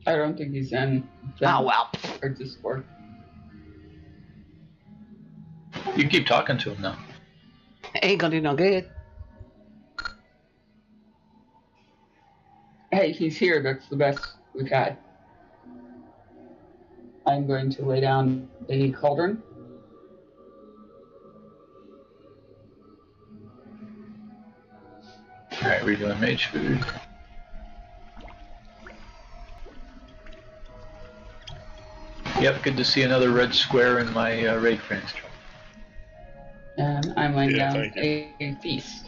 I don't think he's in. Oh, well. Or Discord. You can keep talking to him now. Ain't gonna do no good. Hey, he's here. That's the best we got. I'm going to lay down a cauldron. Alright, we're doing mage food. Yep, good to see another red square in my raid friends. And I'm laying down thank you. a feast.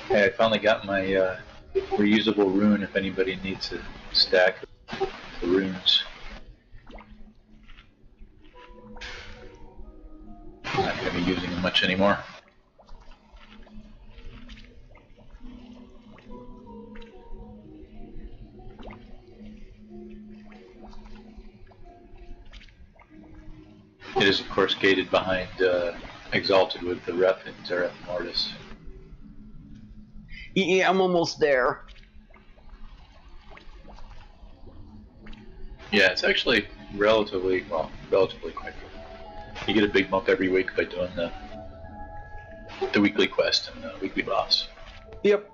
Hey, I finally got my reusable rune if anybody needs a stack of runes. I'm not going to be using them much anymore. It is, of course, gated behind Exalted with the rep and Zereth Mortis. Yeah, I'm almost there. Yeah, it's actually relatively quick. You get a big bump every week by doing the weekly quest and the weekly boss. Yep.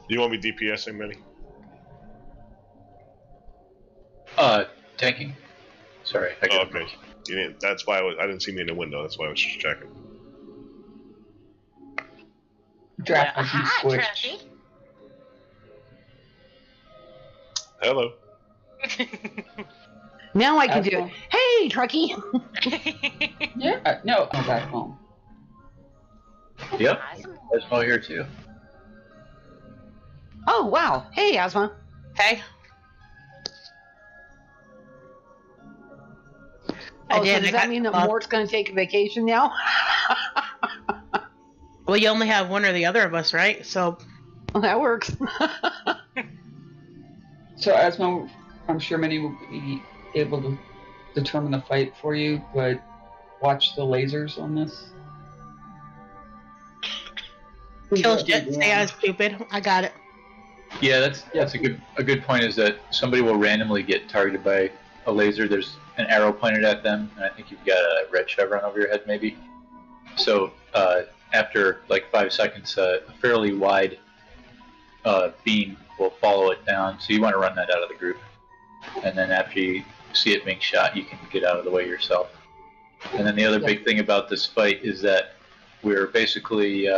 Do you want me DPSing, Benny? Tanking. Sorry. Oh, okay. You didn't, that's why I didn't see me in the window. That's why I was just checking. Draft Hi, switch. Trashy. Hello. Now I can Okay. do it. Hey, Truckee! Yeah, no, I'm back home. Yep. Awesome. There's Mo here too. Oh, wow. Hey, Asma. Hey. Oh, so does that mean that Mort's going to take a vacation now? Well, you only have one or the other of us, right? So Well, that works. So, Asmo, I'm sure many will be able to determine the fight for you, but watch the lasers on this. kill shit. Stay as stupid. I got it. Yeah, that's a good point. Is that somebody will randomly get targeted by a laser? There's an arrow pointed at them, and I think you've got a red chevron over your head, maybe. So after like 5 seconds, a fairly wide beam will follow it down. So you want to run that out of the group, and then after you see it being shot, you can get out of the way yourself. And then the other big thing about this fight is that we're basically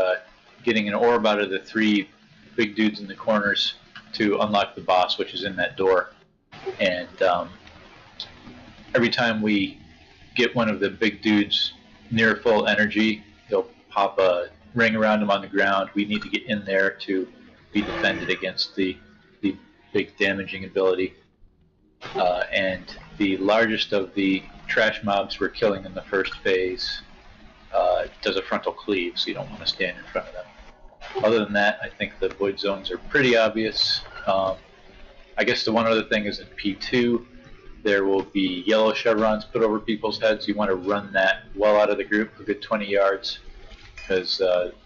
getting an orb out of the 3 big dudes in the corners to unlock the boss, which is in that door. And every time we get one of the big dudes near full energy, they'll pop a ring around him on the ground. We need to get in there to be defended against the big damaging ability. And the largest of the trash mobs we're killing in the first phase does a frontal cleave, so you don't want to stand in front of them. Other than that, I think the void zones are pretty obvious. I guess the one other thing is in P2, there will be yellow chevrons put over people's heads. You want to run that well out of the group, a good 20 yards, because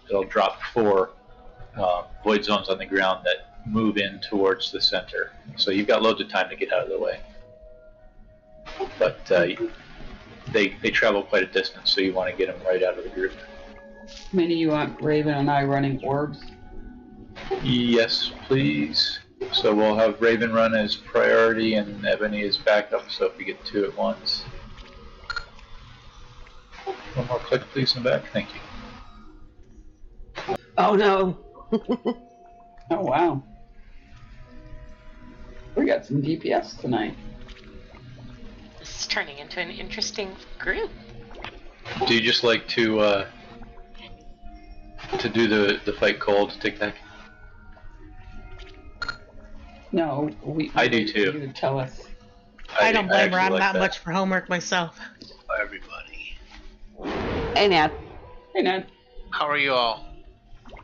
it'll drop 4 void zones on the ground that move in towards the center. So you've got loads of time to get out of the way. But they travel quite a distance, so you want to get them right out of the group. Many you want Raven and I running orbs? Yes, please. So we'll have Raven run as priority and Ebony as backup, so if we get 2 at once. One more click, please, in the back. Thank you. Oh, no. Oh, wow. We got some DPS tonight. This is turning into an interesting group. Do you just like to do the fight cold, Tic Tac? No, I do too. You to tell us. I don't blame her. I'm like not that. much for homework myself. Everybody. Hey, Nat. Hey, Ned. How are you all?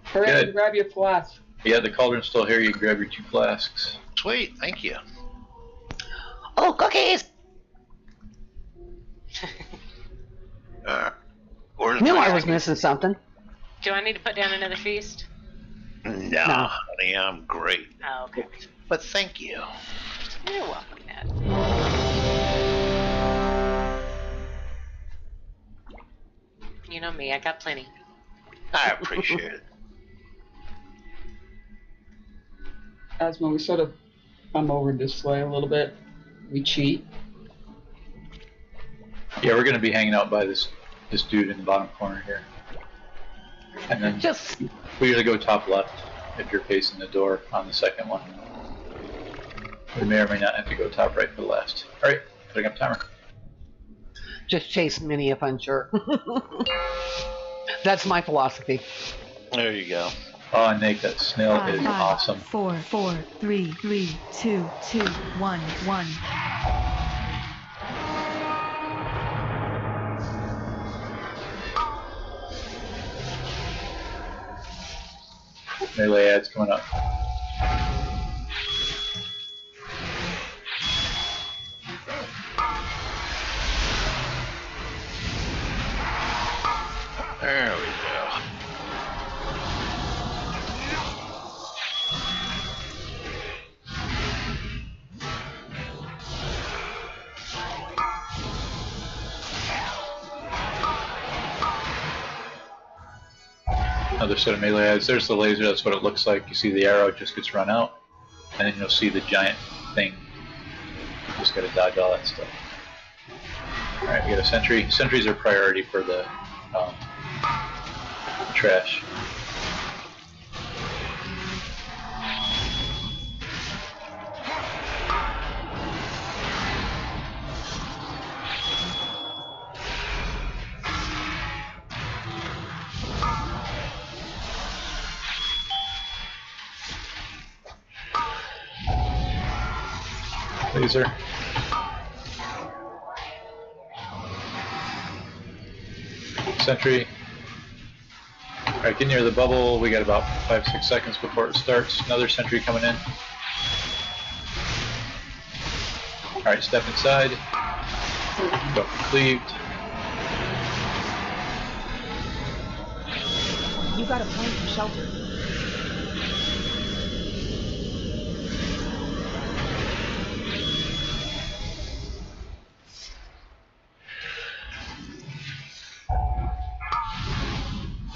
Hurry up Good. and grab your flask. Yeah, the cauldron's still here. You can grab your 2 flasks. Sweet, thank you. Oh, cookies! Where's Knew my I was missing something. Do I need to put down another feast? No, honey, I'm great. Oh, okay. But thank you. You're welcome, Ned. You know me, I got plenty. I appreciate it. Asma, we sort of come over this way a little bit. We cheat. Yeah, we're gonna be hanging out by this dude in the bottom corner here. And then Just we usually go top left if you're facing the door on the second one. We may or may not have to go top right for the last. Alright, putting up timer. chase Minnie if I'm sure. That's my philosophy. There you go. Oh, Nate, that snail is awesome. 4, 4, 3, 3, 2, 2, 1, 1. Melee ads coming up. There we go. Another set of melee ads. There's the laser, that's what it looks like. You see the arrow, it just gets run out. And then you'll see the giant thing. You just gotta dodge all that stuff. Alright, we got a sentry. Sentries are priority for the trash. Laser. Sentry. Alright, get near the bubble. We got about 5-6 seconds before it starts. Another sentry coming in. Alright, step inside. Go cleaved. You got a plan for shelter.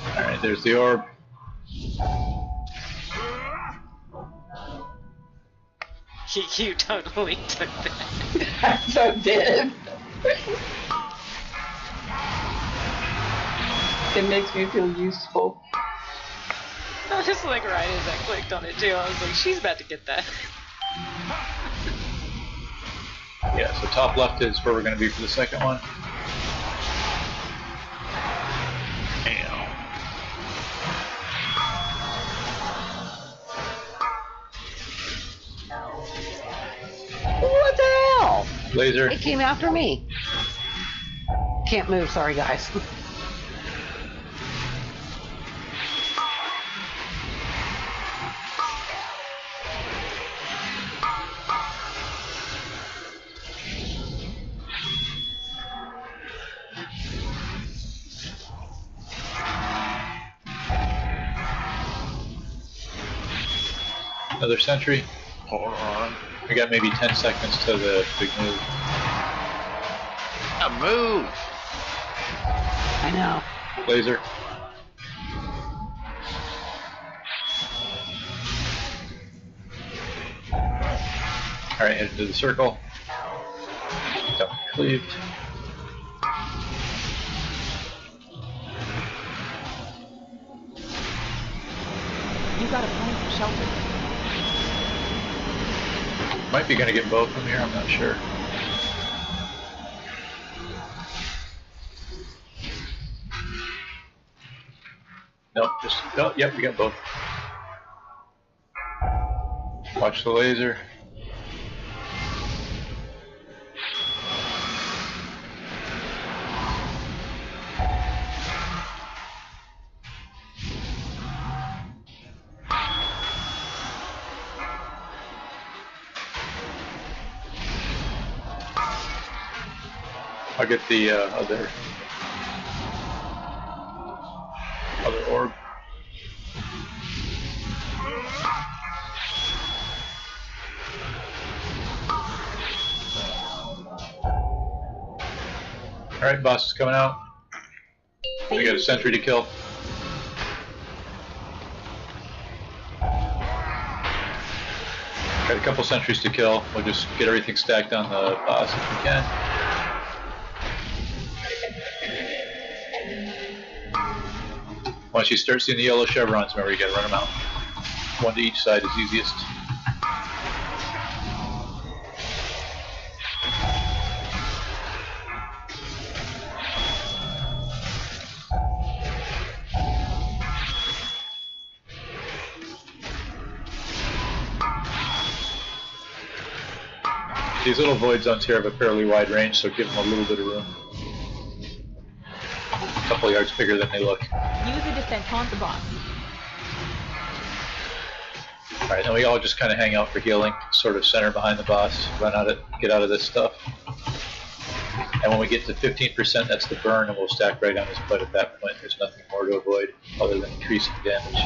Alright, there's the orb. You totally took that. I so did. It makes me feel useful. I was just like right as I clicked on it too. I was like, she's about to get that. Yeah, so top left is where we're going to be for the second one. What the hell? Laser. It came after me. Can't move, sorry guys. Another sentry. Hold on. We got maybe 10 seconds to the big move. A move! I know. Laser. Alright, head into the circle. Double cleaved. You got a plan for shelter. Might be gonna get both from here, I'm not sure. Nope, no, yep, we got both. Watch the laser. I'll get the other orb. Alright, boss is coming out. We got a sentry to kill. Got a couple sentries to kill. We'll just get everything stacked on the boss if we can. Once you start seeing the yellow chevrons, remember you gotta run them out. One to each side is easiest. These little void zones here have a fairly wide range, so give them a little bit of room. A couple yards bigger than they look. Use a descent, taunt the boss. Alright, then we all just kind of hang out for healing, sort of center behind the boss, get out of this stuff. And when we get to 15%, that's the burn, and we'll stack right on his butt at that point. There's nothing more to avoid other than increasing damage.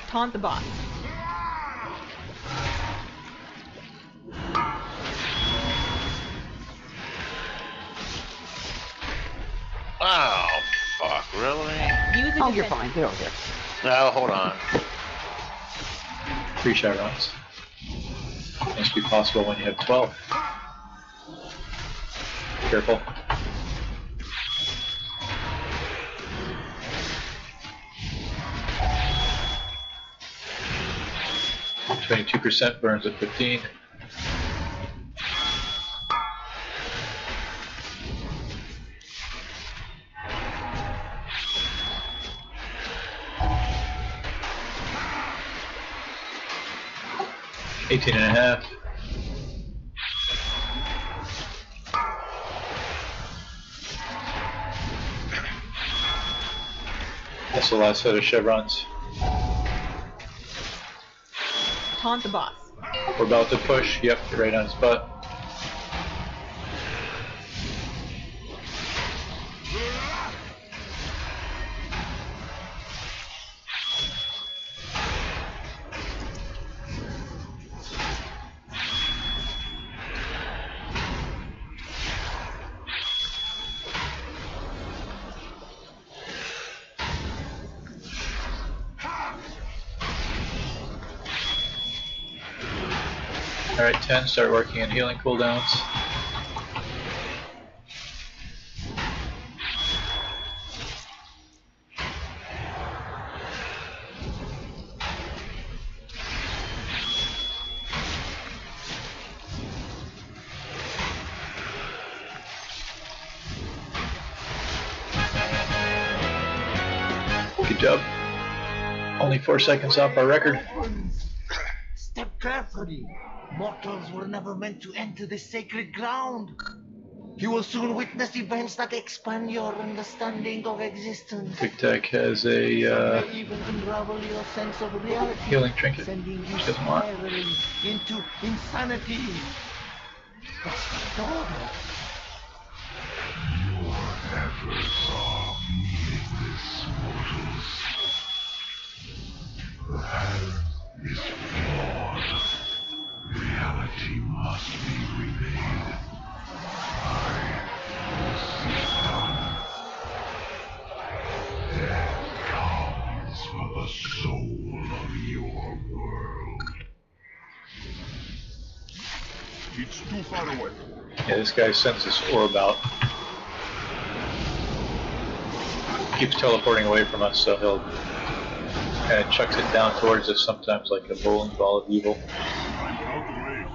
Taunt the boss. Oh, fuck, really? Use a Oh, you're descent. fine. Get over here. No, hold on. 3 chevrons. Must be possible when you have 12. Careful. %, burns at 15. $18.5. That's the last set of chevrons. Taunt the boss. We're about to push. Yep, right on his butt. Alright, 10, start working on healing cooldowns. Good job. Only 4 seconds off our record. Step carefully. Mortals were never meant to enter this sacred ground. You will soon witness events that expand your understanding of existence. Tic Tac has a May even unravel your sense of reality, healing trinket, sending you which doesn't want. spiraling into insanity. Stop. Never saw meaningless mortals. The hand is flawed. It's too far away. Yeah, this guy sends his orb out. Keeps teleporting away from us, so he'll kind of chucks it down towards us sometimes like a bowling ball of evil. I'm out of range.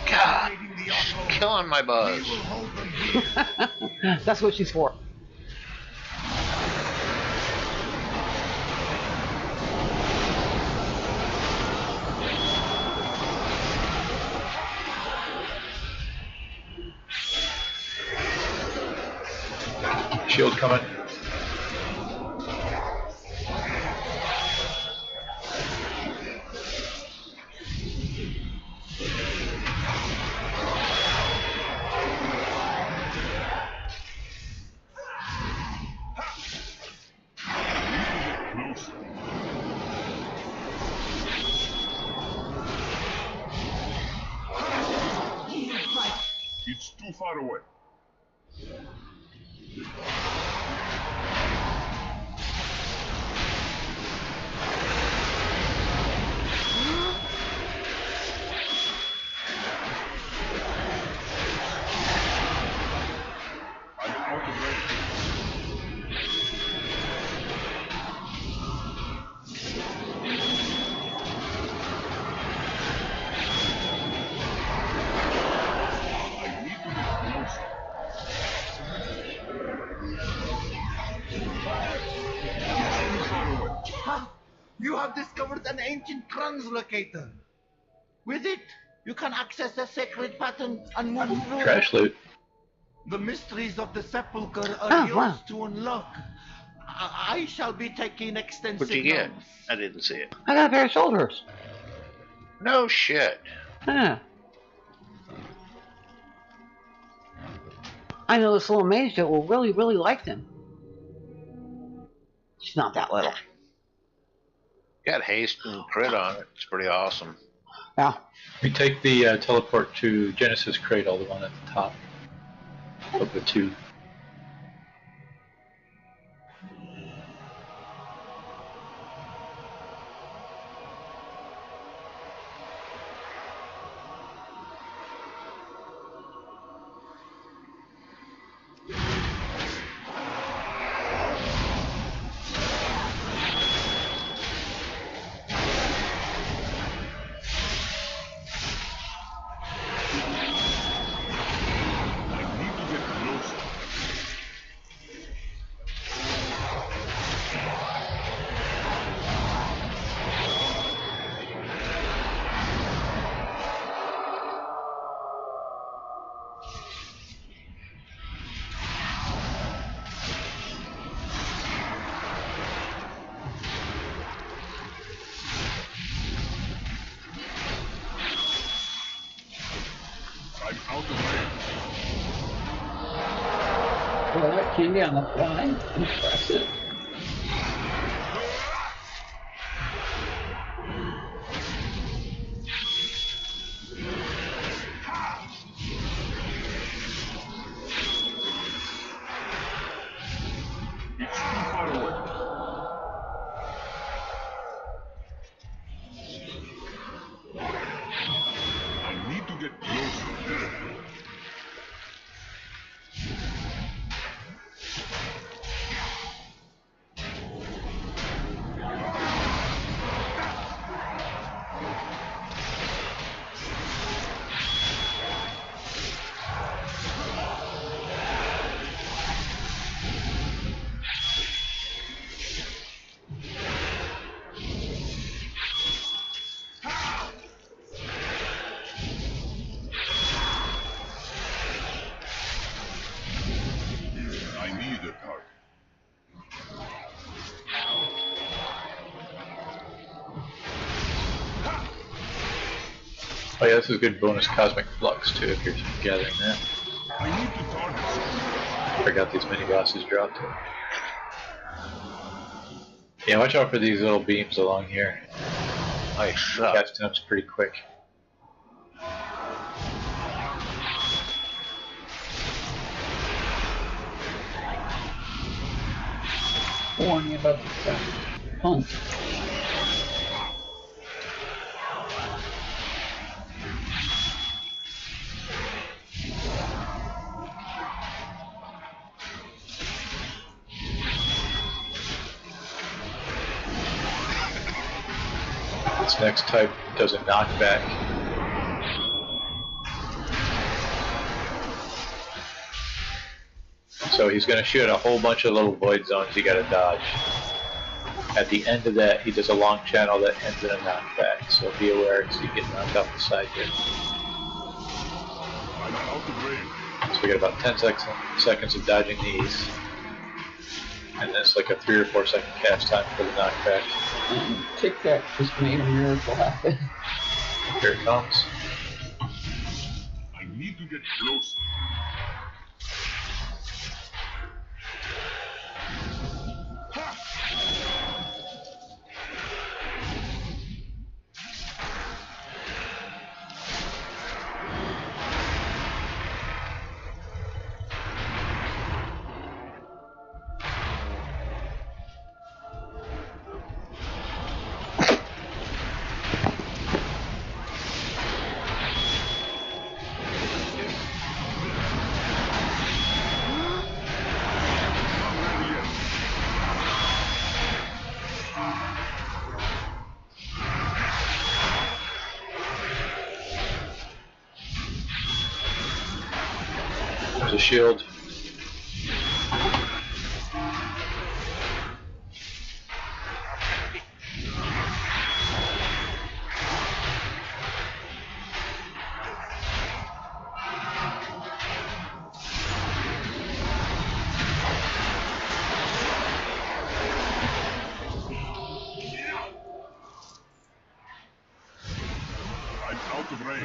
God, she's killing my buzz. That's what she's for. Shield coming. It's too far away. I'm out of range. I need to get closer. It's too far away. Ha! You have discovered an ancient translocator. With it, you can access the sacred pattern and move through Trash loot. the mysteries of the Sepulcher are yours wow. to unlock. I shall be taking extensive What'd you get? notes. I didn't see it. I got a pair of shoulders. No shit. Huh. I know this little mage that will really, really like them. She's not that little. Got haste and crit on it. It's pretty awesome. Yeah. We take the teleport to Genesis Cradle, the one at the top of the two. I need to get closer. I'm out of range. Well, that came down the fly. Impressive. It's too far away. I need to get closer. I need a target. Oh yeah, this is good bonus cosmic flux too if you're gathering that. I need to target something. Forgot these mini bosses dropped. Yeah, watch out for these little beams along here. Nice shot. Casting them's pretty quick. warning about the hunt. This next type does a knockback. So he's going to shoot a whole bunch of little void zones you got to dodge. At the end of that, he does a long channel that ends in a knockback. So be aware because you get knocked off the side here. So we got about 10 seconds of dodging these. And then it's like a 3 or 4 second cast time for the knockback. Tic Tac just made a miracle happen. Here it comes. I need to get closer. There's a shield. I'm out of range.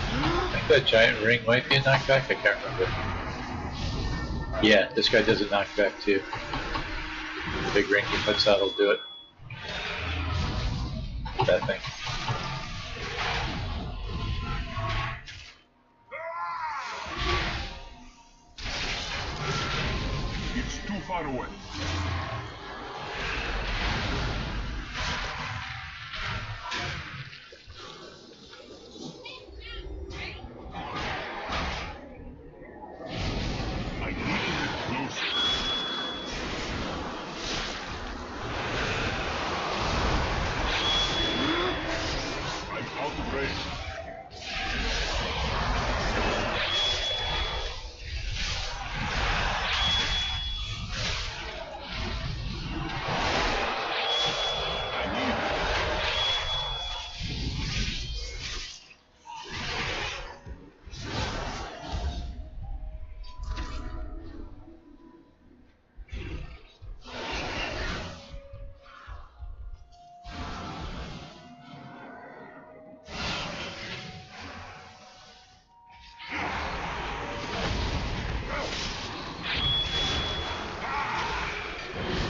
I think that giant ring might be a knockback. I can't remember. Yeah, this guy does a knockback too. The big ring he puts out will do it. That thing. It's too far away. I need to get closer. I'm out of range.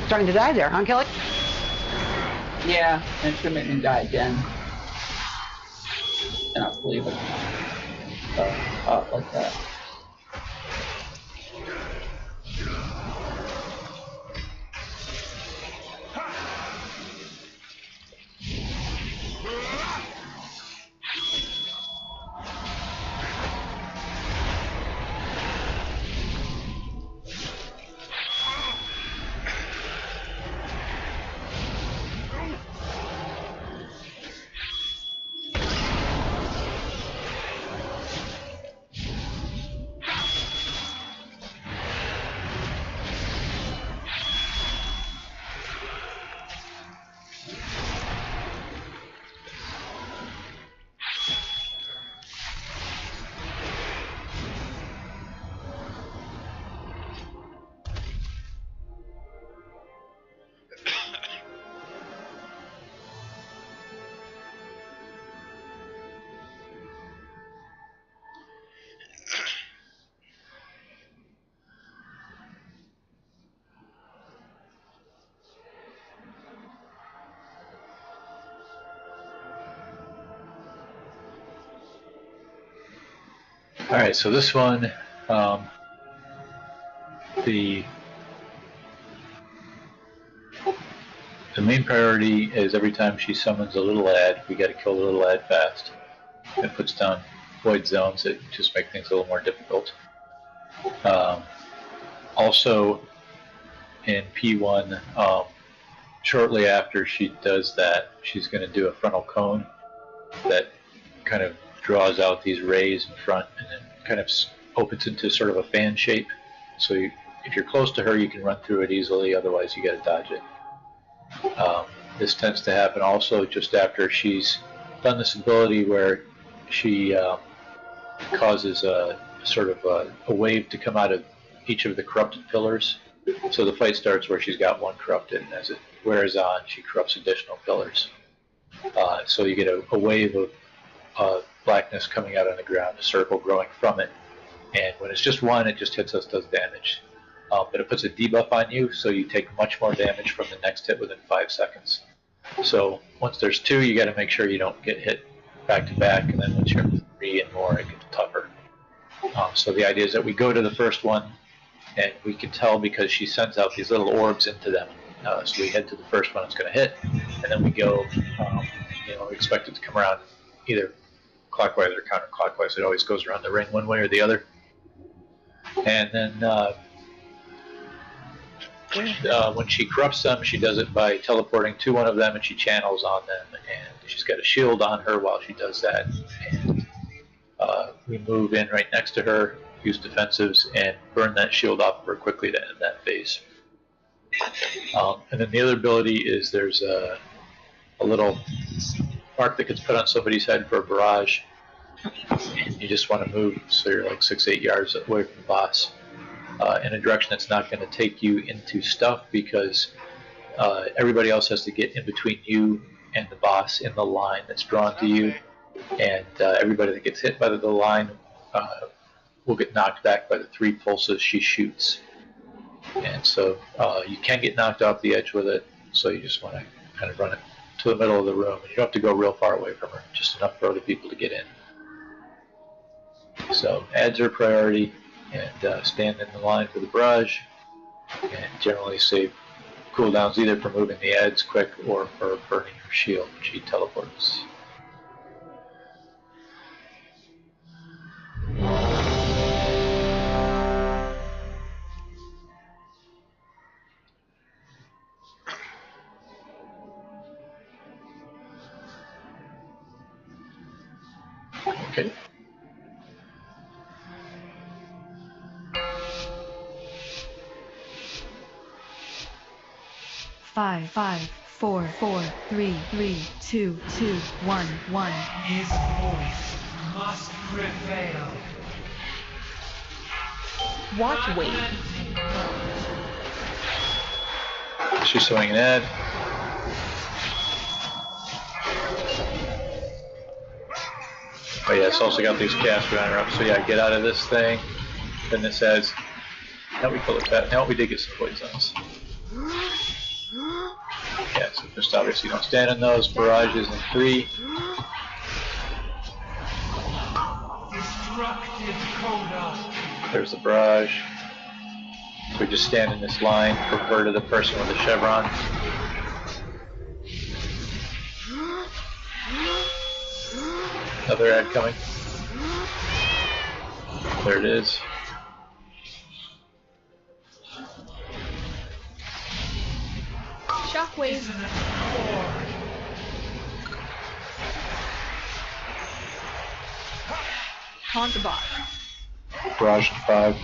Starting to die there, huh, Kelly? Yeah, and it's gonna make me die again. Cannot believe it. Like that. Alright, so this one, the main priority is every time she summons a little ad, we gotta kill the little ad fast. It puts down void zones that just make things a little more difficult. Also, in P1, shortly after she does that, she's going to do a frontal cone that kind of draws out these rays in front and then kind of opens into sort of a fan shape. So if you're close to her, you can run through it easily, otherwise you got to dodge it. This tends to happen also just after she's done this ability where she causes a sort of a wave to come out of each of the corrupted pillars. So the fight starts where she's got one corrupted, and as it wears on, she corrupts additional pillars. So you get a wave of blackness coming out on the ground, a circle growing from it. And when it's just one, it just hits us, does damage. But it puts a debuff on you, so you take much more damage from the next hit within 5 seconds. So once there's 2, you got to make sure you don't get hit back to back, and then once you're 3 and more, it gets tougher. So the idea is that we go to the first one, and we can tell because she sends out these little orbs into them. So we head to the first one it's going to hit, and then we go, we expect it to come around either clockwise or counterclockwise. It always goes around the ring one way or the other. And then when she corrupts them, she does it by teleporting to one of them, and she channels on them, and she's got a shield on her while she does that. And we move in right next to her, use defensives, and burn that shield off of her quickly to end that phase. And then the other ability is there's a little mark that gets put on somebody's head for a barrage. And you just want to move so you're like 6-8 yards away from the boss in a direction that's not going to take you into stuff, because everybody else has to get in between you and the boss in the line that's drawn to you. And everybody that gets hit by the line will get knocked back by the 3 pulses she shoots. And so you can get knocked off the edge with it, so you just want to kind of run it to the middle of the room. And you don't have to go real far away from her, just enough for other people to get in. So ads are priority, and stand in the line for the barrage, and generally save cooldowns either for moving the ads quick or for burning her shield when she teleports. Okay. Five, 4, 3, 2, 1, 1. His voice must prevail. Watch wave. She's throwing an ad. Oh yeah, it's also got these caster on her up. So yeah, get out of this thing. Then it says, now we pull it back. Now we did get some void zones. Yeah, so just obviously don't stand in those. Barrages in 3. Destructive coda. There's the barrage. So we just stand in this line, refer to the person with the chevron. Another ad coming. There it is. Shockwave. Taunt the boss. Barrage to 5.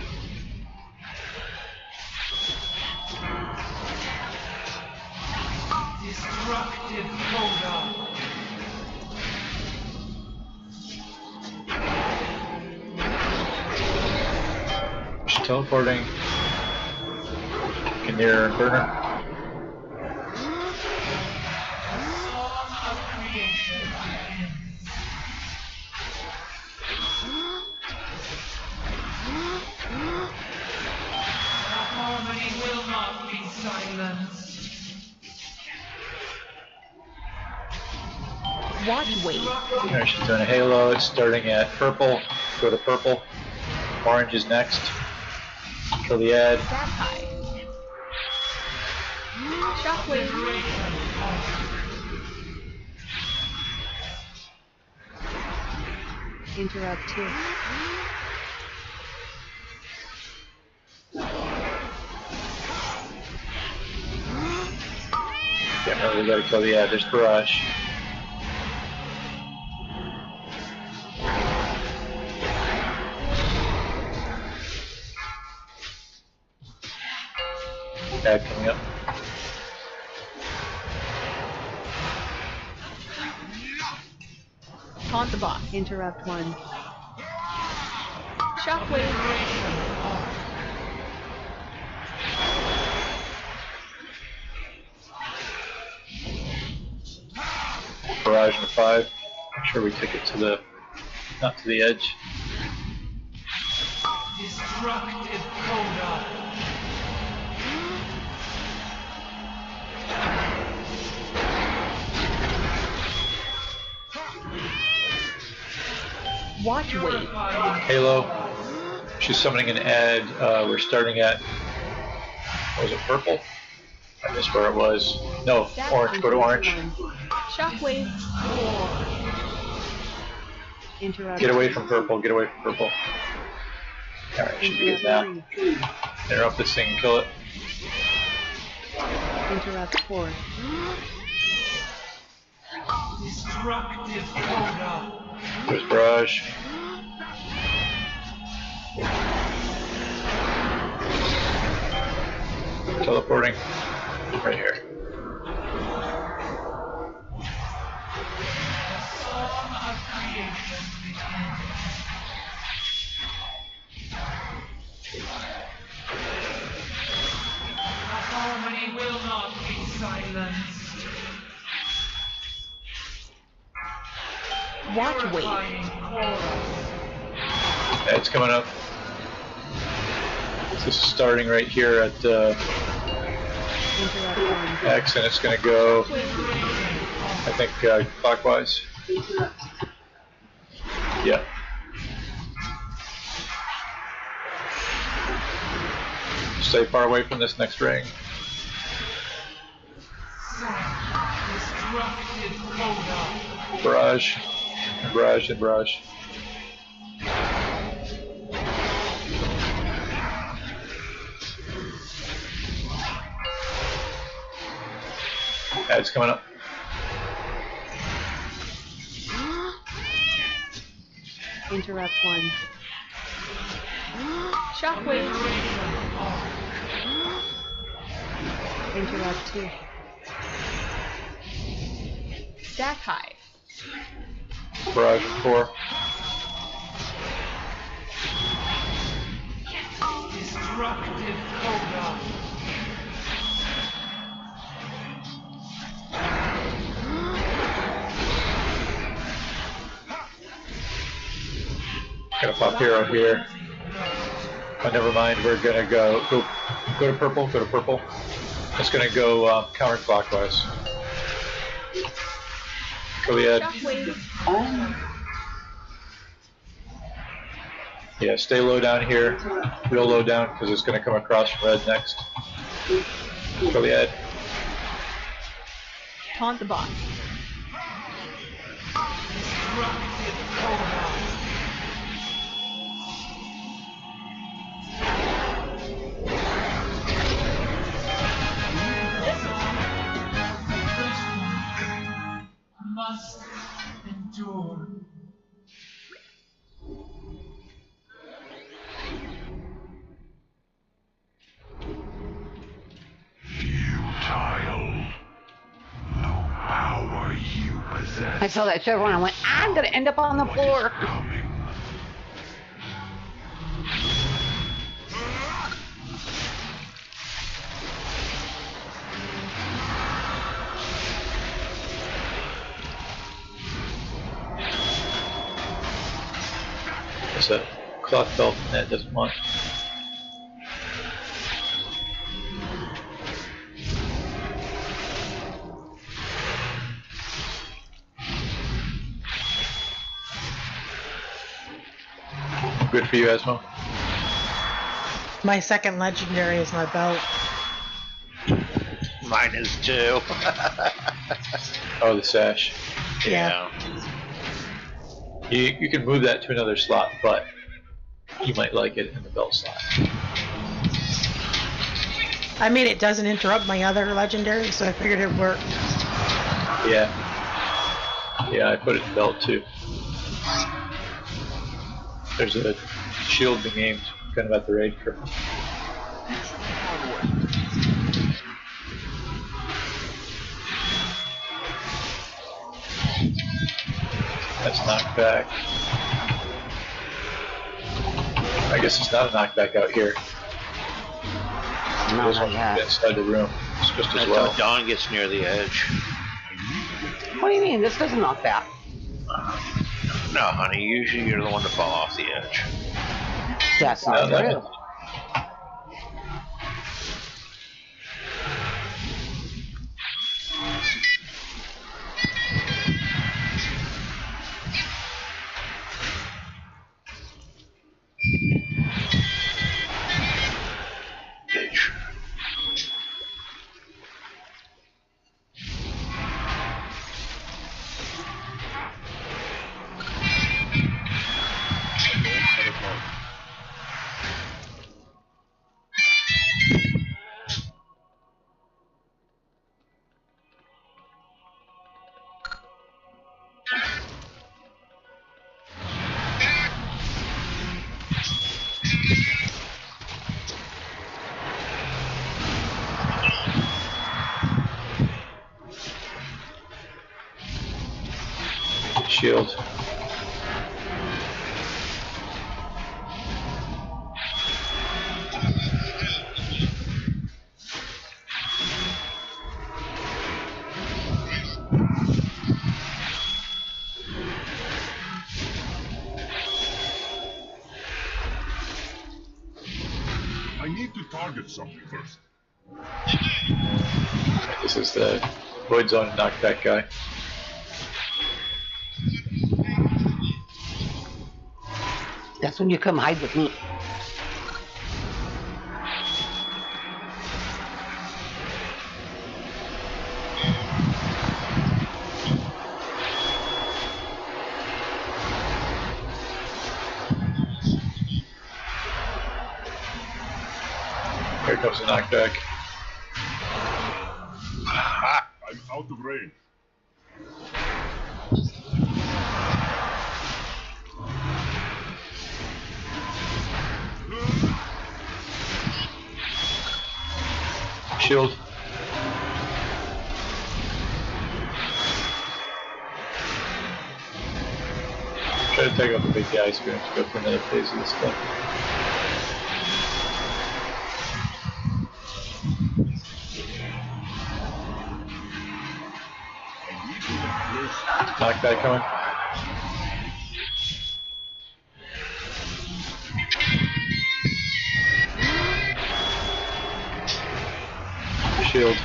Destructive coda. She's teleporting. Can hear her burner. Watch wave. There, she's doing a halo. It's starting at purple. Go to purple. Orange is next. Kill the ad. That high. Shockwave. Interrupt 2. Yeah, no, we gotta kill the ad. There's Barrage. Ad coming up. Taunt the boss. Interrupt 1. Shockwave. Barrage in 5. Make sure we take it to the, not to the edge. Destructive coda. Watch wave. Halo. She's summoning an ad. We're starting at, was it purple? I missed where it was. No, orange. Go to orange. Shockwave. Interrupt. Get away from purple. Get away from purple. Alright, should be good now. Interrupt this thing and kill it. Interrupt 4. Destructive coda. There's Barrage. Teleporting. Right here. Harmony will not be silenced. Watch wave. It's coming up. This is starting right here at X, and it's going to go, I think, clockwise. Yeah. Stay far away from this next ring. Barrage. Barrage and barrage. Ad's coming up. Interrupt 1. Shockwave. Interrupt 2. Stack high. Barrage 4. Destructive coda. Gonna pop hero here. Oh, never mind. We're gonna go to purple. Go to purple. It's gonna go counterclockwise. Go ahead. Shockwave. Yeah, stay low down here. Real low down because it's gonna come across from red next. Go ahead. Taunt the boss. Must endure. Futile. No power you possess. I saw that chevron and I went, I'm gonna end up on the floor. Coming. It's a cloth belt that doesn't want. Good for you, Asmo. My second legendary is my belt. Mine is too. Oh, the sash. Yeah. You can move that to another slot, but you might like it in the belt slot. I mean, it doesn't interrupt my other legendary, so I figured it'd work. Yeah. Yeah, I put it in belt too. There's a shield being aimed kind of at the raid crew. That's knockback. I guess it's not a knockback out here. No, not yet. Inside the room. It's just as Until well. Dawn gets near the edge. What do you mean? This doesn't knock back. No, honey, usually you're the one to fall off the edge. That's not No, true. Bitch. Shield. I need to target something first. This is the Void Zone knockback guy. That's when you come hide with me. Here comes the knockback. I'm out of range. Shield. Try to take out the big guy so we don't have to go through another phase of this stuff. Knockback coming. Shield.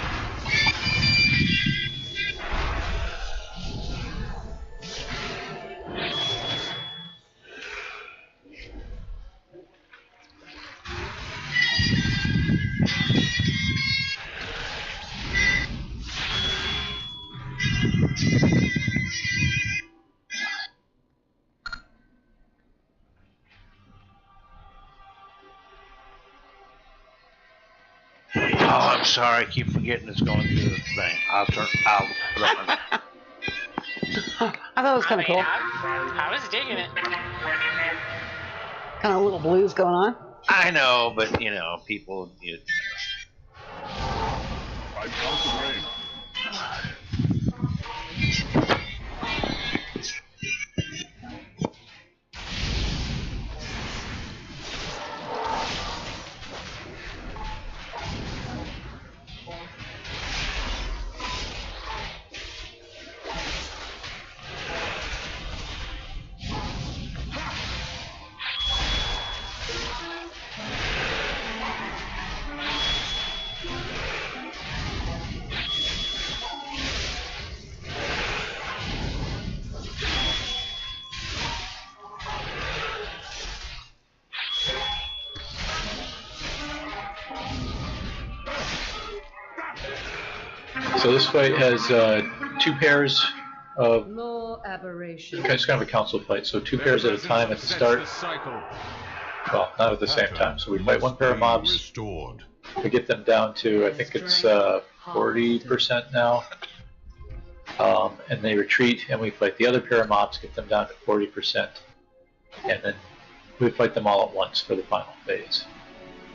Oh, I'm sorry. I keep forgetting it's going through the thing. I'll put it on. I thought it was kind of cool. I was digging it. Kind of little blues going on. I know, but you know, people. I'm out of range. So this fight has 2 pairs of. More aberration. It's kind of a council fight, so 2 pairs at a time at the start. Well, not at the same time. So we fight 1 pair of mobs. We get them down to, I think it's 40% now. And they retreat, and we fight the other pair of mobs, get them down to 40%. And then we fight them all at once for the final phase.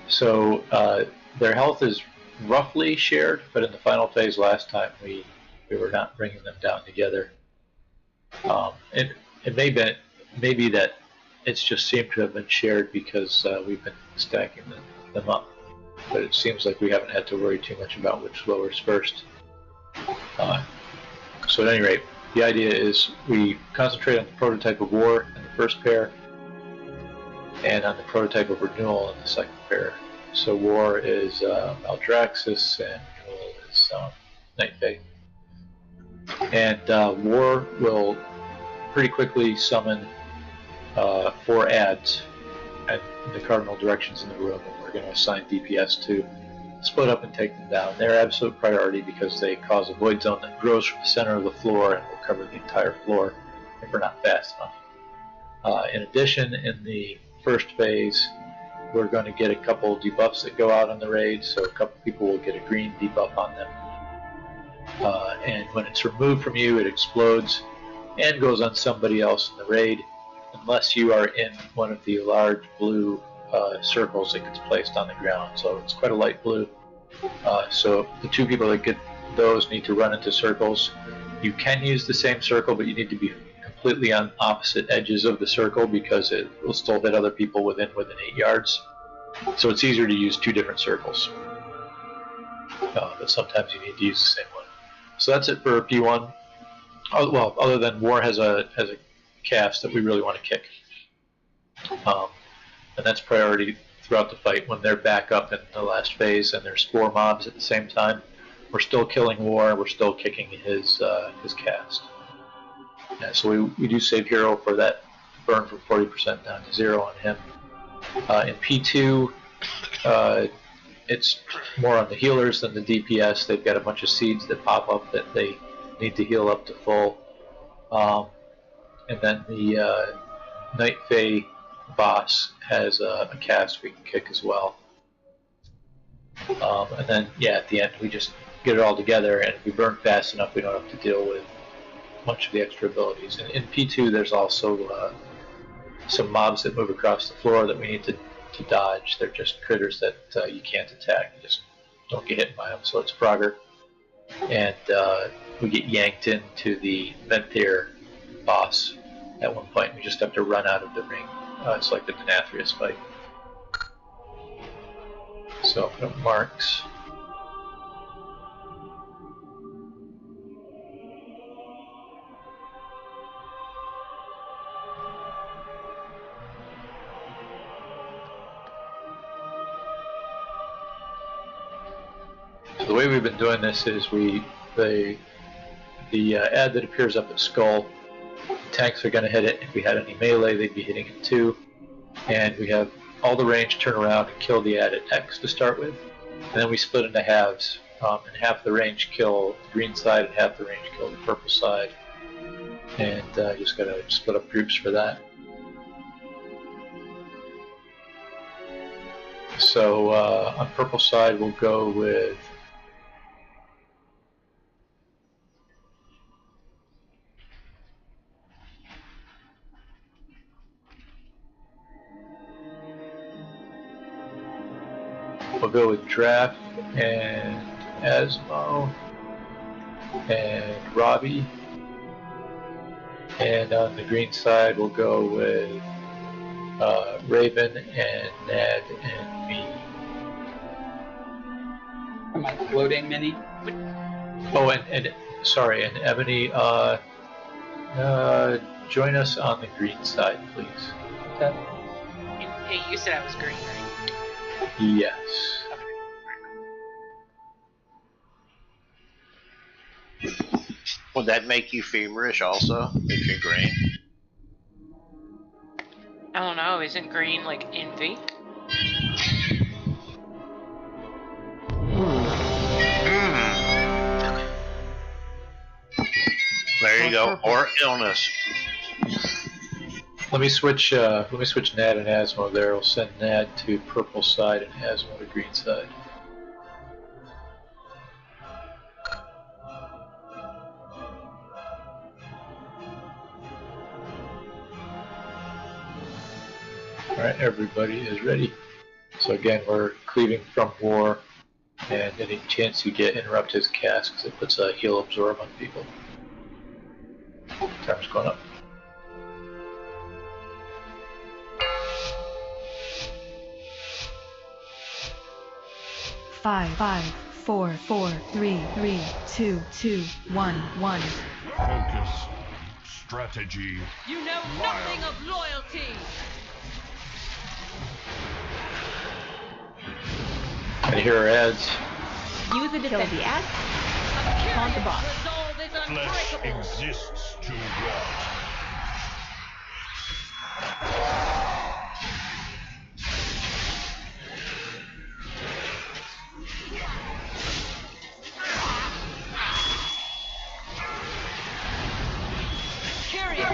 So their health is roughly shared, but in the final phase last time we were not bringing them down together. It may be that it's just seemed to have been shared because we've been stacking them up, but it seems like we haven't had to worry too much about which lowers first. So at any rate, the idea is we concentrate on the prototype of War in the first pair, and on the prototype of Renewal in the second pair. So War is Maldraxxus, and Renewal is Night Fae. And War will pretty quickly summon 4 adds at the cardinal directions in the room, and we're going to assign DPS to split up and take them down. They're absolute priority because they cause a void zone that grows from the center of the floor and will cover the entire floor if we're not fast enough. In addition, in the first phase, we're going to get a couple debuffs that go out on the raid, so a couple people will get a green debuff on them. And when it's removed from you, it explodes and goes on somebody else in the raid, unless you are in one of the large blue circles that gets placed on the ground. So it's quite a light blue. So the 2 people that get those need to run into circles. You can use the same circle, but you need to be completely on opposite edges of the circle because it will still hit other people within 8 yards. So it's easier to use 2 different circles. But sometimes you need to use the same one. So that's it for P1. Oh, well, other than War has a cast that we really want to kick. And that's priority throughout the fight. When they're back up in the last phase and there's 4 mobs at the same time, we're still killing War, we're still kicking his cast. Yeah, so we do save hero for that burn from 40% down to 0 on him. In P2, it's more on the healers than the DPS. They've got a bunch of seeds that pop up that they need to heal up to full. And then the Night Fae boss has a cast we can kick as well. And then, yeah, at the end we just get it all together, and if we burn fast enough we don't have to deal with much of the extra abilities. And in P2 there's also some mobs that move across the floor that we need to dodge. They're just critters that you can't attack. You just don't get hit by them, so it's Frogger. And we get yanked into the Venthyr boss at one point. We just have to run out of the ring. It's like the Denathrius fight. So put up marks. So the way we've been doing this is the ad that appears up at Skull, tanks are going to hit it. If we had any melee, they'd be hitting it too. And we have all the range turn around and kill the ad at X to start with. And then we split into halves. And half the range kill the green side and half the range kill the purple side. And just got to split up groups for that. So on purple side we'll go with Draft and Asmo and Robbie, and on the green side we'll go with Raven and Ned and me. Am I floating, Minnie? Oh, and sorry, and Ebony, join us on the green side, please. Okay. Hey, you said I was green, right? Yes. Would that make you feverish also, if you're green? I don't know, isn't green like envy? go. Or illness. Let me switch Nad and Asmo there. We'll send Nad to purple side and Asmo to green side. Alright, everybody is ready. So again, we're cleaving from war, and any chance you get, interrupt his cast, because it puts a heal absorb on people. Timer's going up. 5, 5, 4, 4, 3, 3, 2, 2, 1, 1. Focus. Strategy. You know nothing of loyalty. And here are ads. Use the defense. Kill the ad. Taunt the boss. Flesh exists to rot.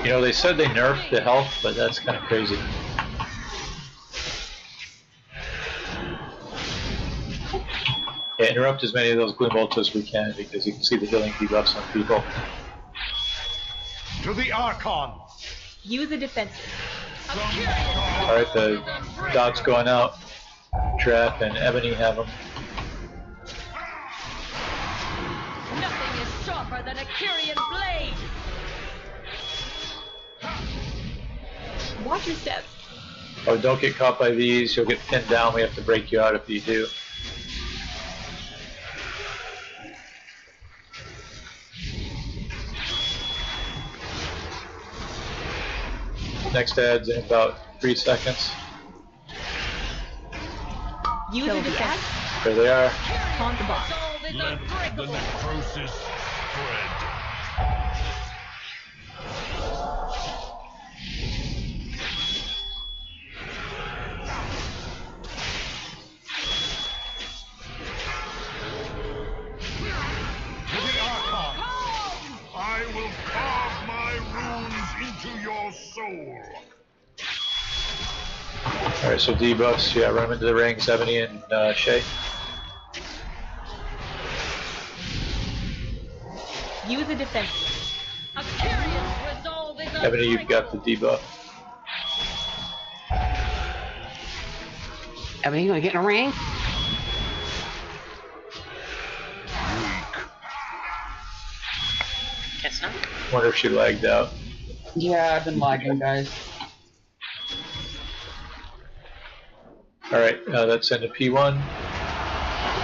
You know, they said they nerfed the health, but that's kind of crazy. Yeah, interrupt as many of those gloom bolts as we can, because you can see the healing debuffs on people. To the Archon! Use the defense. Alright, the dot's going out. Trap and Ebony have them. Nothing is sharper than a Kyrian blade. Watch your steps. Oh, don't get caught by these. You'll get pinned down. We have to break you out if you do. Next ad's in about 3 seconds. Use the defense. There they are. Taunt the boss. Let the necrosis spread. I will carve my runes into your soul. Alright, so debuffs, yeah, run them into the ring, 70 and Shay. Use the defense. A Kyrian's resolve is Ebony, you've got the debuff. Ebony, you wanna get in a ring? It's not. Wonder if she lagged out. Yeah, I've been lagging, guys. Alright, that's into P1.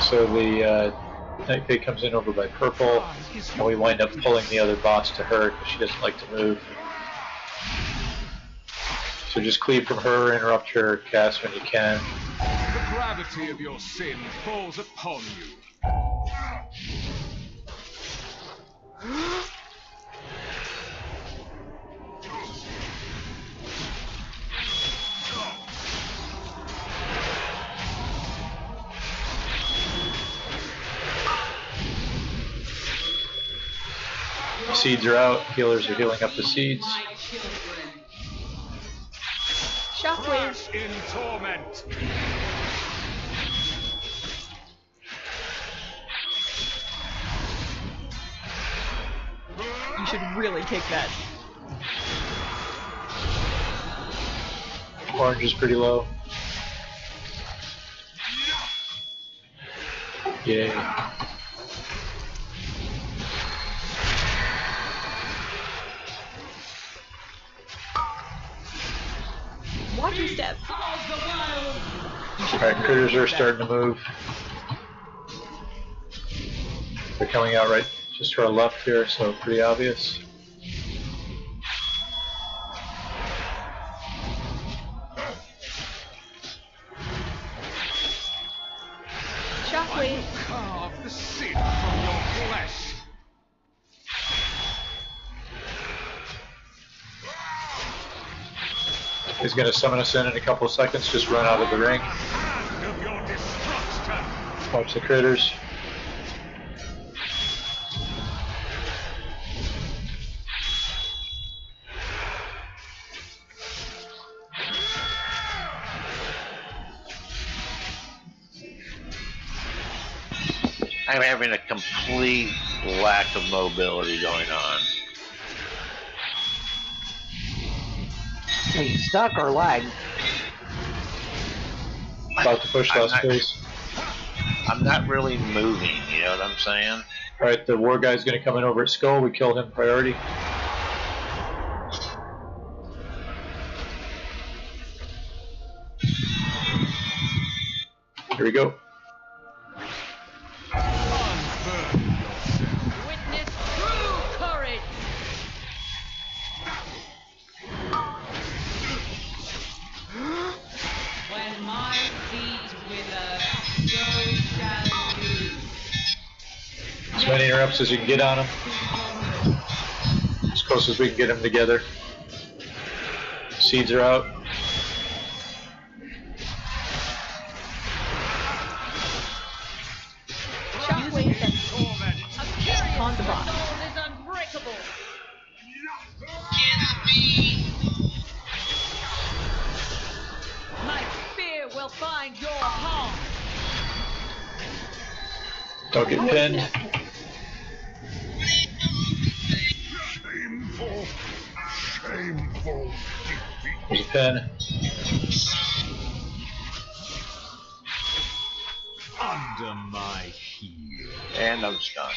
So the Night Fate comes in over by purple, and we wind up pulling the other boss to her because she doesn't like to move. So just cleave from her, interrupt her, cast when you can. The gravity of your sin falls upon you. Seeds are out, healers are healing up the seeds. Shockwave. In torment. You should really take that. Orange is pretty low. Yay. Watch your steps. Alright, critters are starting to move. They're coming out right just to our left here, so pretty obvious. Shockwave. Carve the sin from your flesh. He's going to summon us in a couple of seconds. Just run out of the ring. Hand of your destruction. Watch the critters. I'm having a complete lack of mobility going on. Are you stuck or lagged? About to push last phase. I'm not really moving, you know what I'm saying? Alright, the war guy's gonna come in over at Skull. We kill him priority. Here we go. Witness true courage. When my seeds wither, so shall you. As many interrupts as you can get on him. As close as we can get them together. Seeds are out. On the box. Is unbreakable. My spear will find your heart. Don't get pinned. Shameful. Shameful defeat. There's a pin. Under my heel. And I'm stunned.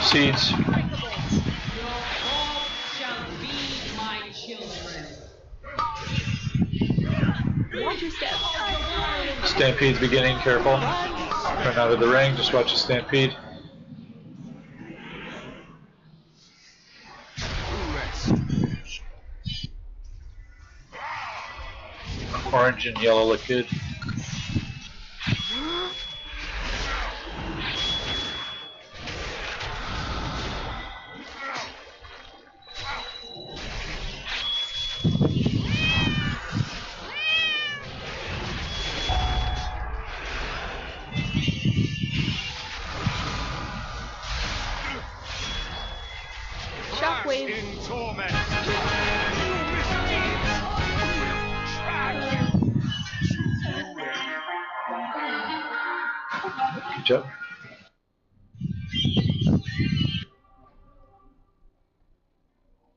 Seeds. Your all shall be my children. Watch your step. Stampede's beginning, careful. Run out of the ring, just watch the stampede. Orange and yellow look good. Shockwave. In torment. Good job.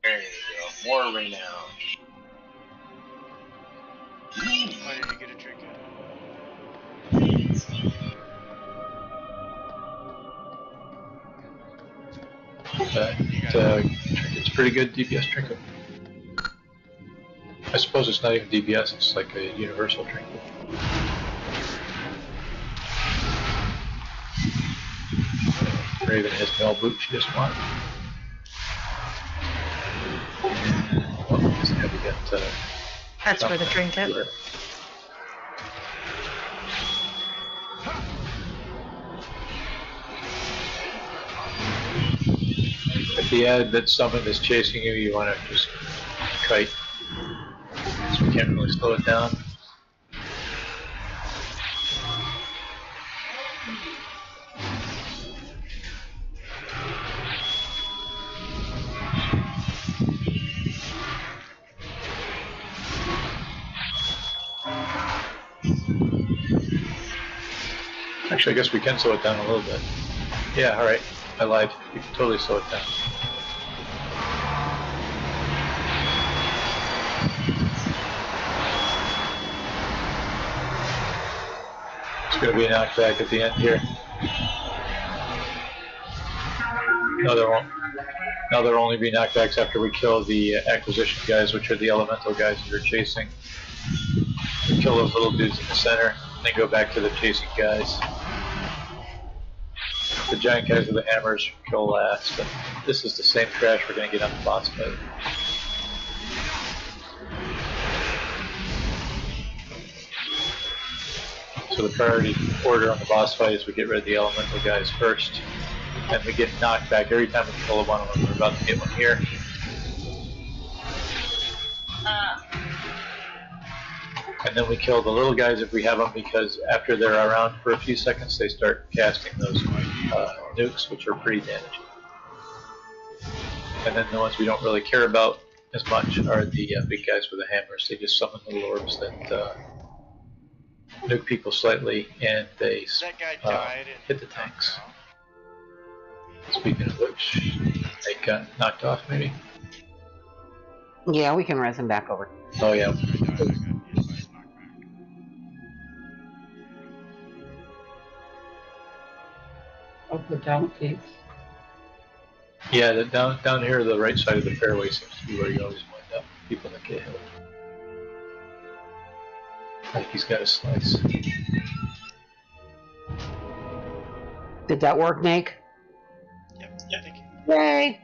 There you go. More renown. Why did you get a trinket? It's pretty good DPS trinket. I suppose it's not even DPS, it's like a universal trinket. Raven has Mel Boot she just won. That's for the trinket. If the ad that summon is chasing you, you want to just kite. So we can't really slow it down. Actually, I guess we can slow it down a little bit. Yeah, alright. I lied. You can totally slow it down. It's going to be a knockback at the end here. No, there won't. Now there'll only be knockbacks after we kill the acquisition guys, which are the elemental guys that are chasing. We kill those little dudes in the center, and then go back to the chasing guys. The giant guys with the hammers kill last, but this is the same trash we're going to get on the boss fight. So the priority order on the boss fight is we get rid of the elemental guys first, and we get knocked back every time we kill one of them. We're about to get one here. And then we kill the little guys if we have them, because after they're around for a few seconds, they start casting those nukes, which are pretty damaging. And then the ones we don't really care about as much are the big guys with the hammers. They just summon little orbs that nuke people slightly, and they hit the tanks. Speaking of which, they got knocked off, maybe? Yeah, we can res him back over. Oh, yeah. I'll put down peaks. Yeah, down here, the right side of the fairway seems to be where you always wind up. People that get hit. Like he's got a slice. Did that work, Nick? Yep, thank you. Yay!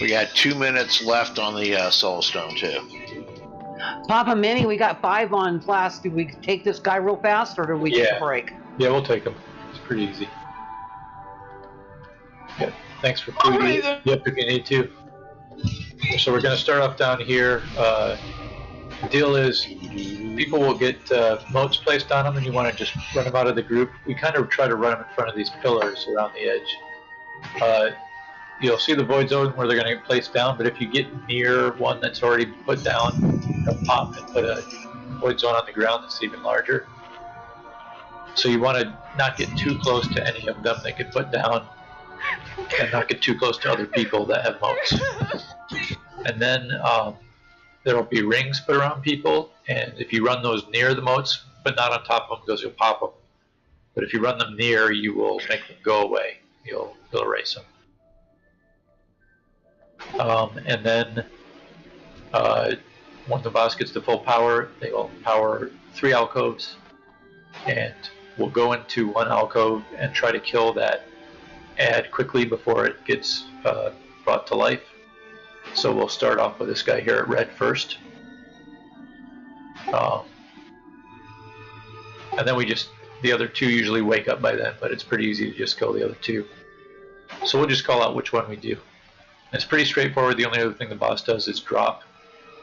We got 2 minutes left on the Soul Stone too. Papa Mini, we got 5 on blast. Do we take this guy real fast, or do we take a break? Yeah, we'll take him. It's pretty easy. Yeah, thanks for food. Yep, if you need to. So we're going to start off down here. The deal is, people will get moats placed on them, and you want to just run them out of the group. We kind of try to run them in front of these pillars around the edge. You'll see the void zone where they're going to get placed down, but if you get near one that's already put down, they'll pop and put a void zone on the ground that's even larger. So you want to not get too close to any of them that get put down, and not get too close to other people that have moats. And then there will be rings put around people, and if you run those near the moats, but not on top of them because you'll pop them. But if you run them near, you will make them go away. You'll erase them. And then when the boss gets to full power, they will power 3 alcoves, and we'll go into one alcove and try to kill that ad quickly before it gets brought to life. So we'll start off with this guy here at red first. And then the other 2 usually wake up by then, but it's pretty easy to just kill the other 2. So we'll just call out which one we do. It's pretty straightforward. The only other thing the boss does is drop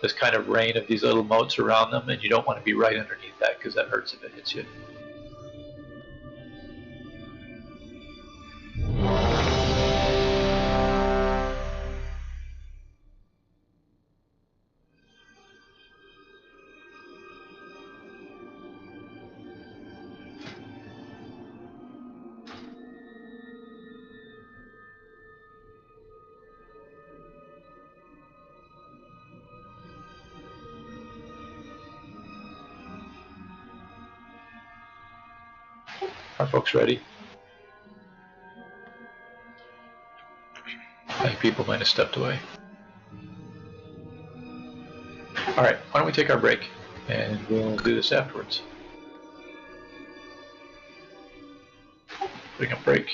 this kind of rain of these little motes around them, and you don't want to be right underneath that because that hurts if it hits you. Are folks ready? I think people might have stepped away. Alright, why don't we take our break, and we'll do this afterwards. Putting a break.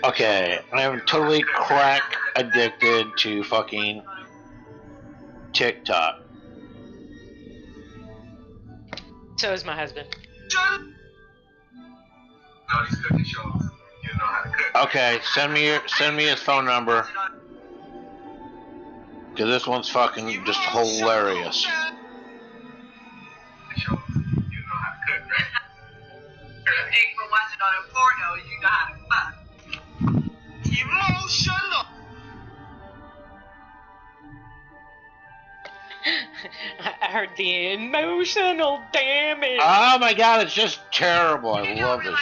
Okay, I am totally crack addicted to fucking TikTok. So is my husband. Okay, send me his phone number. Cause this one's fucking just hilarious. I heard the emotional damage. Oh my god, it's just terrible. I love this.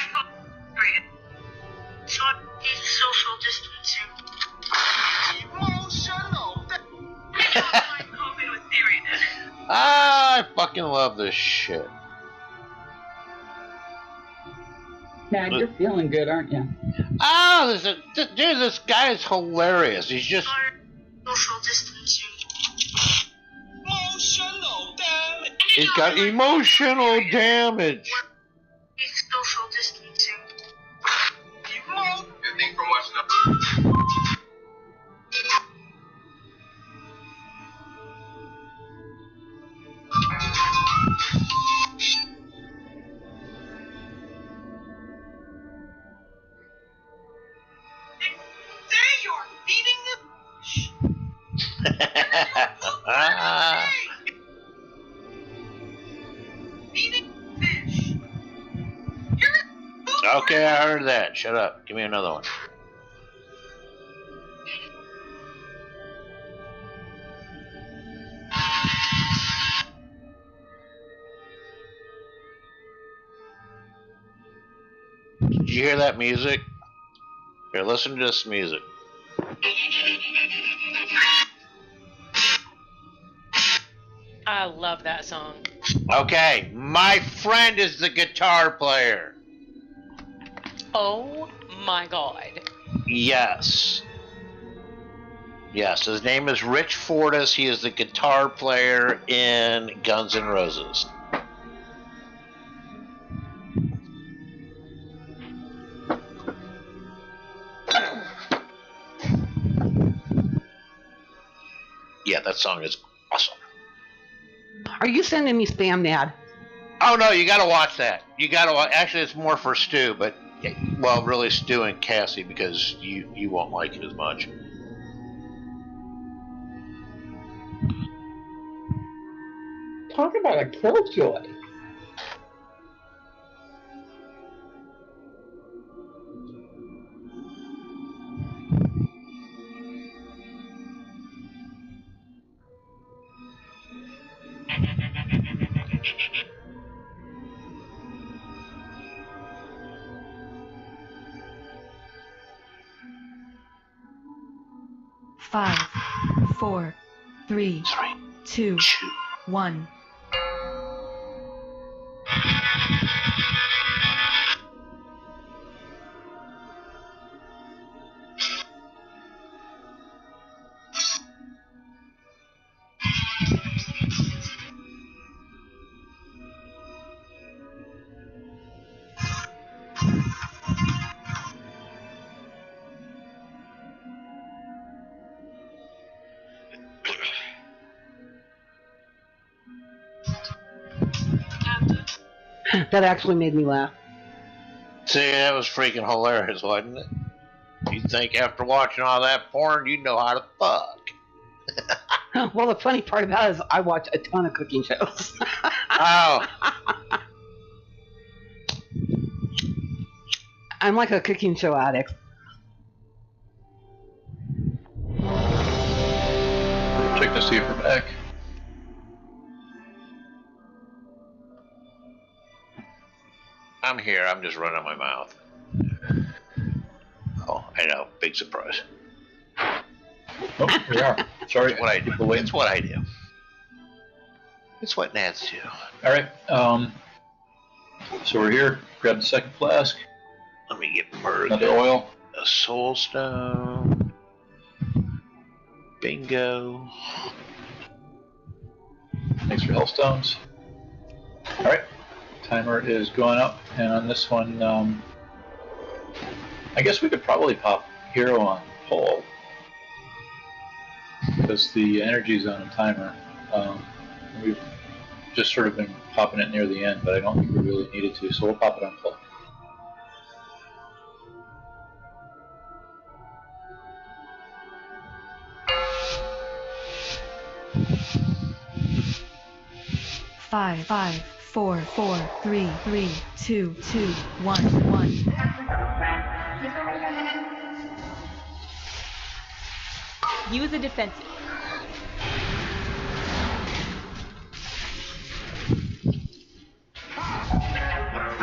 Social distancing. I fucking love this shit. Dad, you're feeling good, aren't you? Oh, dude, this guy is hilarious. He's just. Social distancing. Emotional damage. He's got emotional damage. Social distancing. Okay, I heard that. Shut up. Give me another one. Did you hear that music? Here, listen to this music. I love that song. Okay, my friend is the guitar player. Oh my god. Yes. Yes, his name is Rich Fortas. He is the guitar player in Guns N' Roses. Yeah, that song is awesome. Are you sending me spam, Dad? Oh no, you gotta watch that. You gotta watch. Actually, it's more for Stu, but well, really Stu and Cassie, because you won't like it as much. Talk about a killjoy. Five, four, three, two, one. That actually made me laugh. See, that was freaking hilarious, wasn't it? You'd think after watching all that porn, you'd know how to fuck. Well, the funny part about it is I watch a ton of cooking shows. Oh. I'm like a cooking show addict. Check to see if we're back. I'm here. I'm just running my mouth. Oh, I know. Big surprise. Oh, here we are. Sorry. It's what I do. It's what I do. It's what Nads do. All right. So we're here. Grab the second flask. Let me get Merg. Another oil. A soul stone. Bingo. Thanks for health stones. All right. Timer is going up, and on this one, I guess we could probably pop Hero on pole because the energy's on a timer. We've just sort of been popping it near the end, but I don't think we really needed to, so we'll pop it on pole. Five, 4, 4, 3, 3, 2, 2, 1, 1. Use a defensive.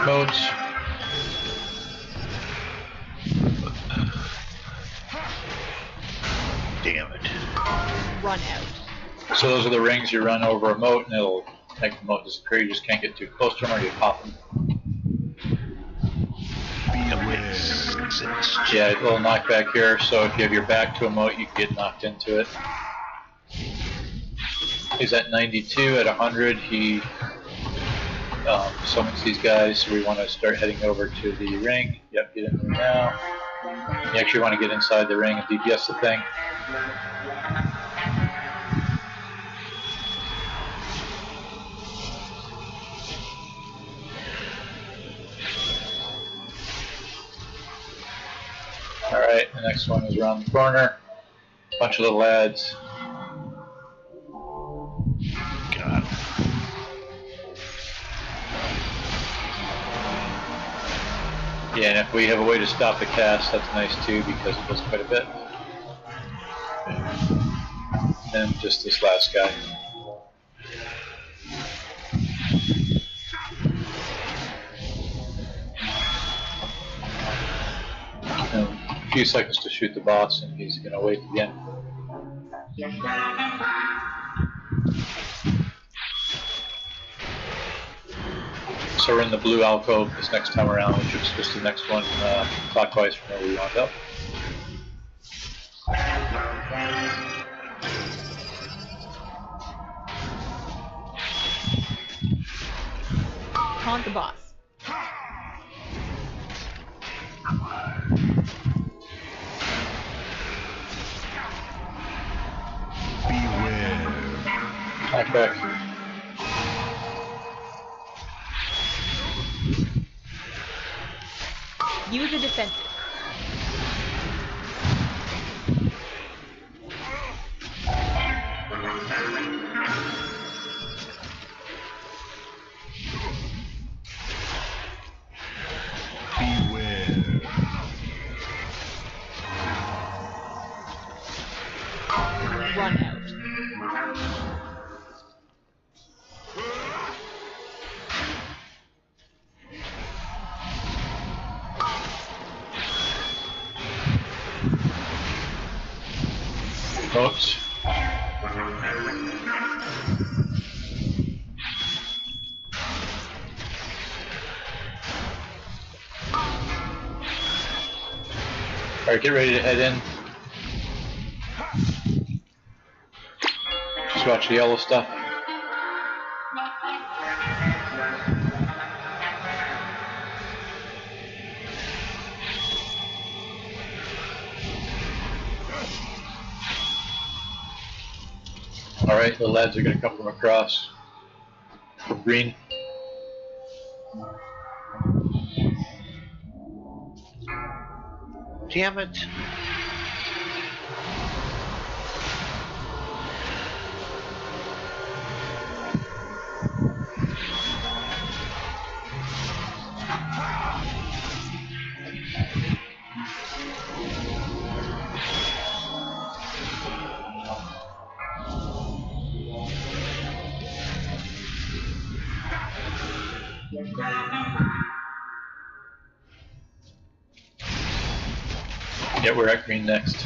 Modes. Damn it. Run out. So those are the rings you run over a moat, and it'll make the moat disappear. You just can't get too close to them, or you pop them. Yeah, a little knockback here. So if you have your back to a moat, you can get knocked into it. He's at 92. At 100, he summons these guys. So we want to start heading over to the ring. Yep, get in there now. You actually want to get inside the ring and DPS the thing. Alright, the next one is around the corner. Bunch of little lads. God. Yeah, and if we have a way to stop the cast, that's nice too, because it does quite a bit. And just this last guy. And a few seconds to shoot the boss, and he's going to wait again. So we're in the blue alcove this next time around, which is just the next one clockwise from where we wound up. Taunt the boss. Back back. Use a defensive. Run out. Oops. Alright, get ready to head in. Just watch the yellow stuff. Alright, the lads are going to come from across. From green. Damn it. Yeah, we're at green next.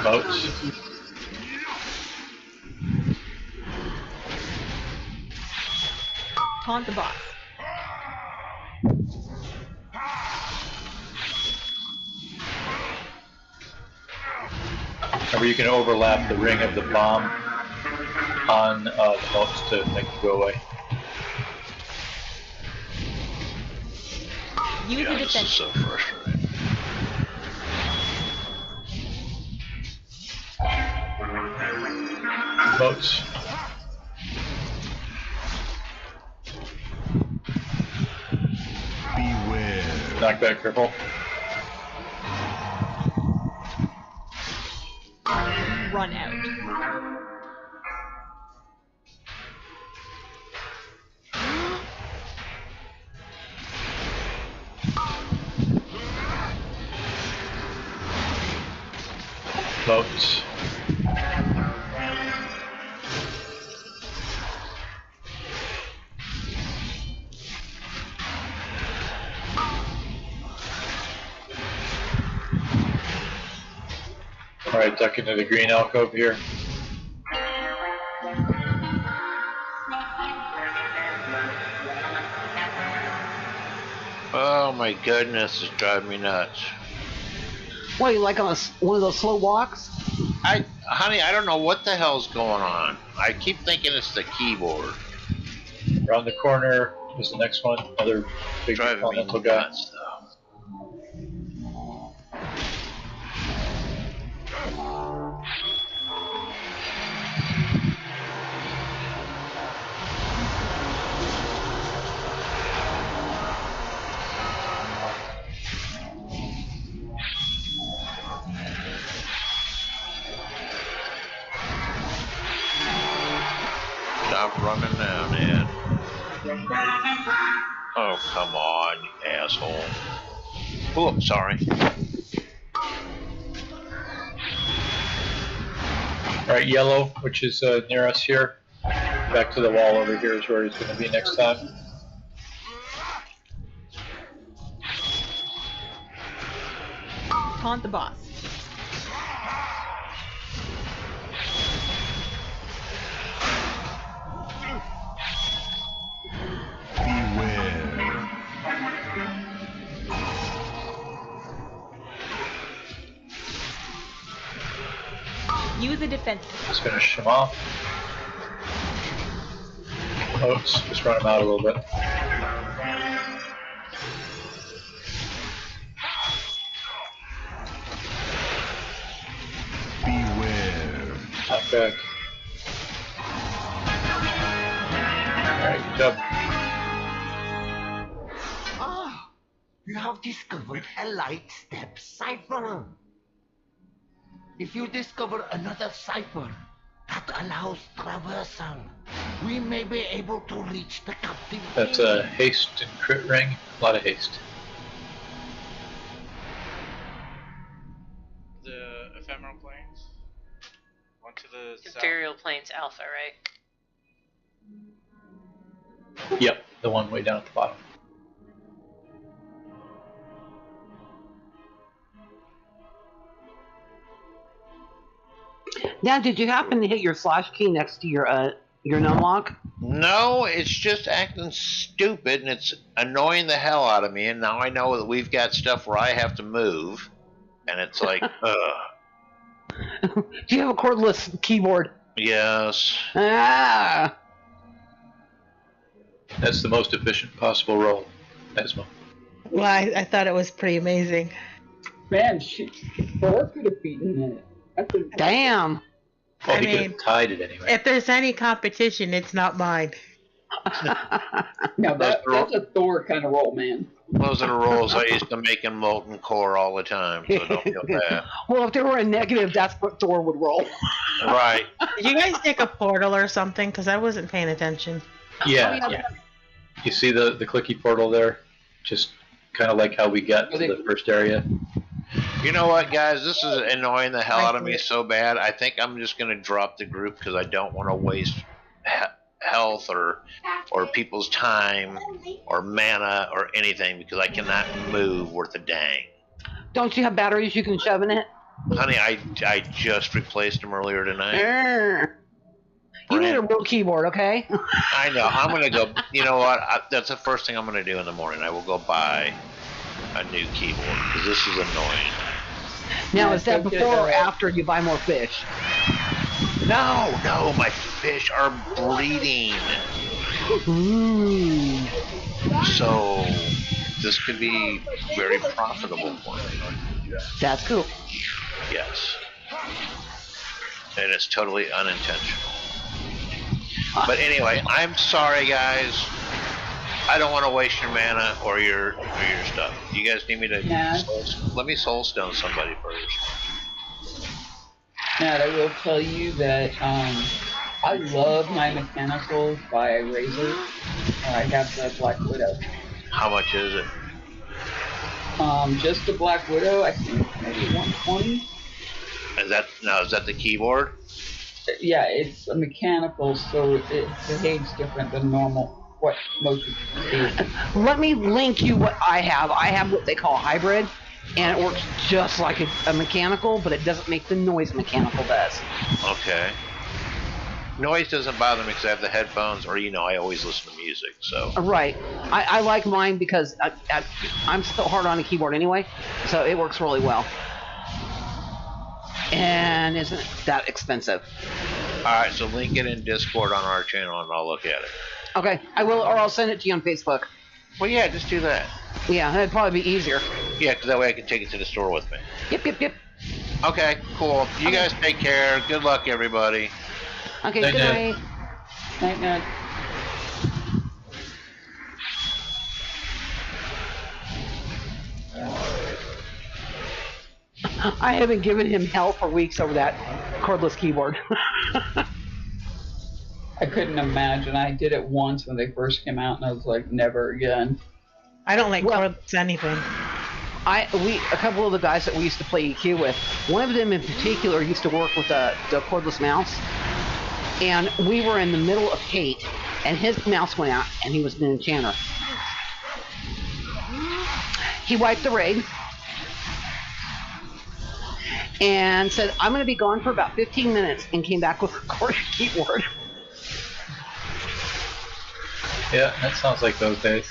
Boats. Taunt the boss. Remember, you can overlap the ring of the bomb on the moats to make them go away. Use the This is defense. so frustrating. Moats. Beware. Knockback cripple. Run out. Moats. Alright, duck into the green alcove here. Oh my goodness, it's driving me nuts. What, you like on one of those slow walks? Honey, I don't know what the hell's going on. I keep thinking it's the keyboard. Around the corner is the next one. Another big Driving me elemental guy. nuts, though. Stop running now, man. Oh, come on, you asshole. Oh, sorry. Alright, yellow, which is near us here. Back to the wall over here is where he's going to be next time. Taunt the boss. Beware. Use the defense. Just finish him off. Oops, just run him out a little bit. Beware. Knock back. Alright, good job. Ah, you have discovered a light step cipher. If you discover another cipher that allows traversal, we may be able to reach the captive. That's a haste and crit ring. A lot of haste. The ephemeral planes. One to the south. Imperial Plains Alpha, right? Yep, the one way down at the bottom. Now, did you happen to hit your slash key next to your numlock? No, it's just acting stupid and it's annoying the hell out of me. And now I know that we've got stuff where I have to move, and it's like, ugh. Do you have a cordless keyboard? Yes. Ah! That's the most efficient possible roll, Esma. Well, I thought it was pretty amazing. Man, Thor could have beaten it. Damn. Well, I he could mean, have tied it anyway. If there's any competition, it's not mine. Now that's a Thor kind of roll, man. Those are the rolls I used to make in Molten Core all the time, so don't feel bad. Well, if there were a negative, that's what Thor would roll. Right. Did you guys take a portal or something? Because I wasn't paying attention. Yeah. You see the clicky portal there? Just kind of like how we got to the first area. You know what, guys? This is annoying the hell out of me so bad. I think I'm just going to drop the group because I don't want to waste health or people's time or mana or anything because I cannot move worth a dang. Don't you have batteries you can shove in it? Honey, I just replaced them earlier tonight. You need a real keyboard, okay? I know. I'm going to go. You know what? That's the first thing I'm going to do in the morning. I will go buy a new keyboard because this is annoying. Now, is that before or after you buy more fish? No, my fish are bleeding. Ooh. So this could be very profitable for me. That's cool. Yes. And it's totally unintentional. But anyway, I'm sorry, guys. I don't want to waste your mana or your stuff. You guys need me to let me soulstone somebody first. Matt, I will tell you that I love my mechanicals by Razor. I have the Black Widow. How much is it? Just the Black Widow, I think maybe 120. Is that the keyboard? Yeah, it's a mechanical, so it behaves different than normal. What most people see. Let me link you what I have. I have what they call hybrid, and it works just like a mechanical, but it doesn't make the noise mechanical does. Okay. Noise doesn't bother me because I have the headphones, or I always listen to music. So. Right. I like mine because I'm still hard on a keyboard anyway, so it works really well. And isn't that expensive? Alright, so link it in Discord on our channel and I'll look at it. Okay, I will, or I'll send it to you on Facebook. Well, yeah, just do that. Yeah, that'd probably be easier. Yeah, because that way I can take it to the store with me. Yep. Okay, cool. You guys take care. Good luck, everybody. Okay, good night. Night, Ned. I haven't given him hell for weeks over that cordless keyboard. I couldn't imagine. I did it once when they first came out, and I was like, never again. I don't like cordless anything. A couple of the guys that we used to play EQ with, one of them in particular used to work with the cordless mouse, and we were in the middle of hate, and his mouse went out, and he was an enchanter. He wiped the raid and said, I'm going to be gone for about 15 minutes, and came back with a corded keyboard. Yeah, that sounds like those days.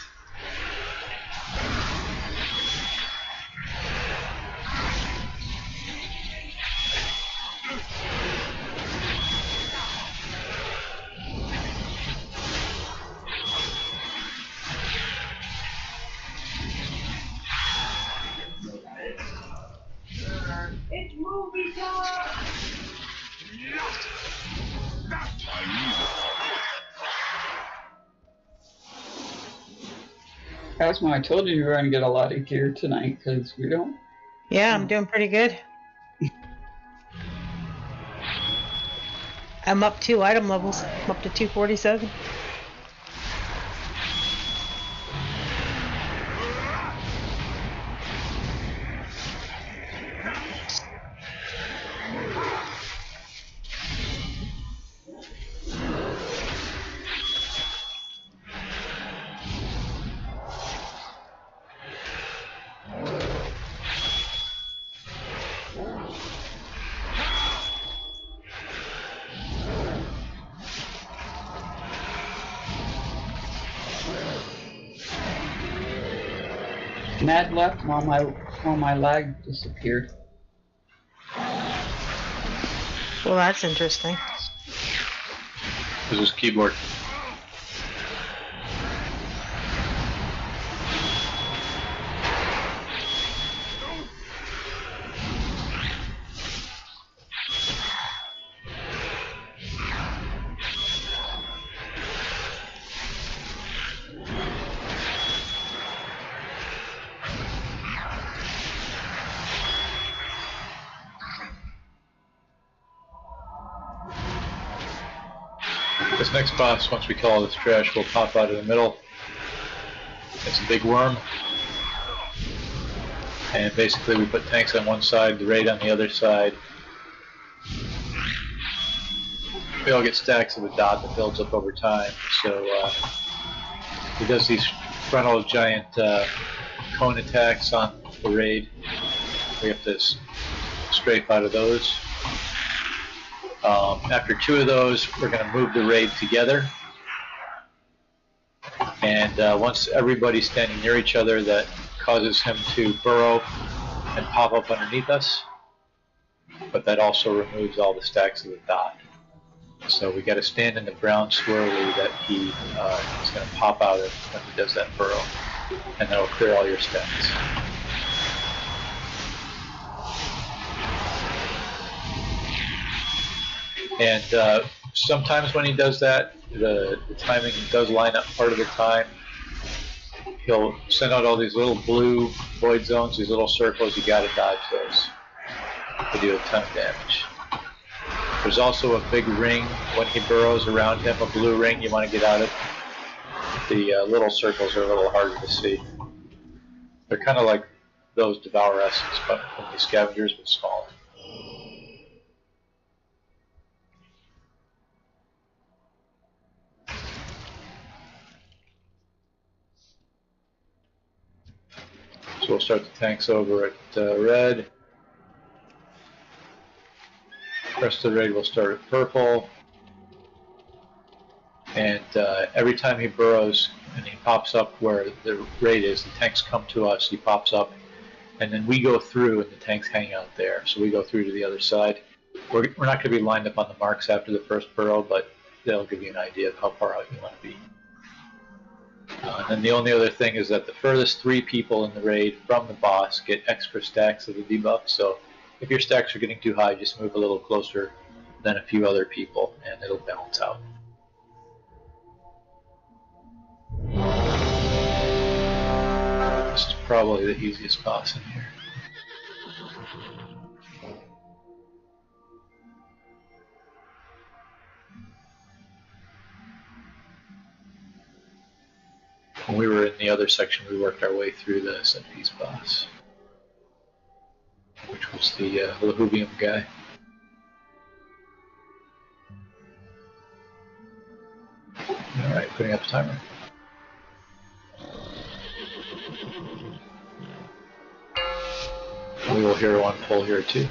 It's movie time! Cosmo, I told you were going to get a lot of gear tonight, because we don't. Yeah, I'm doing pretty good. I'm up 2 item levels. I'm up to 247. Mad left while my lag disappeared. Well, that's interesting. This is keyboard. This next boss, once we kill all this trash, will pop out of the middle. It's a big worm. And basically we put tanks on one side, the raid on the other side. We all get stacks of a dot that builds up over time. So he does these frontal giant cone attacks on the raid. We have to strafe out of those. After 2 of those, we're going to move the raid together. And once everybody's standing near each other, that causes him to burrow and pop up underneath us. but that also removes all the stacks of the dot. So we got to stand in the brown swirly that he is going to pop out of when he does that burrow, and that'll clear all your stacks. And sometimes when he does that, the timing does line up part of the time. He'll send out all these little blue void zones, these little circles. You got to dodge those. They do a ton of damage. There's also a big ring when he burrows around him, a blue ring you want to get out of. The little circles are a little harder to see. They're kind of like those Devour Essence, but from the scavengers, but smaller. So we'll start the tanks over at red. The rest of the raid will start at purple. And every time he burrows and he pops up where the raid is, the tanks come to us, he pops up, and then we go through and the tanks hang out there. So we go through to the other side. We're not going to be lined up on the marks after the first burrow, but they'll give you an idea of how far out you want to be. And then the only other thing is that the furthest 3 people in the raid from the boss get extra stacks of the debuff. So if your stacks are getting too high, just move a little closer than a few other people, and it'll balance out. This is probably the easiest boss in here. When we were in the other section, we worked our way through the set-piece boss, which was the Lahuvium guy. Alright, putting up the timer. We will hear one pull here too.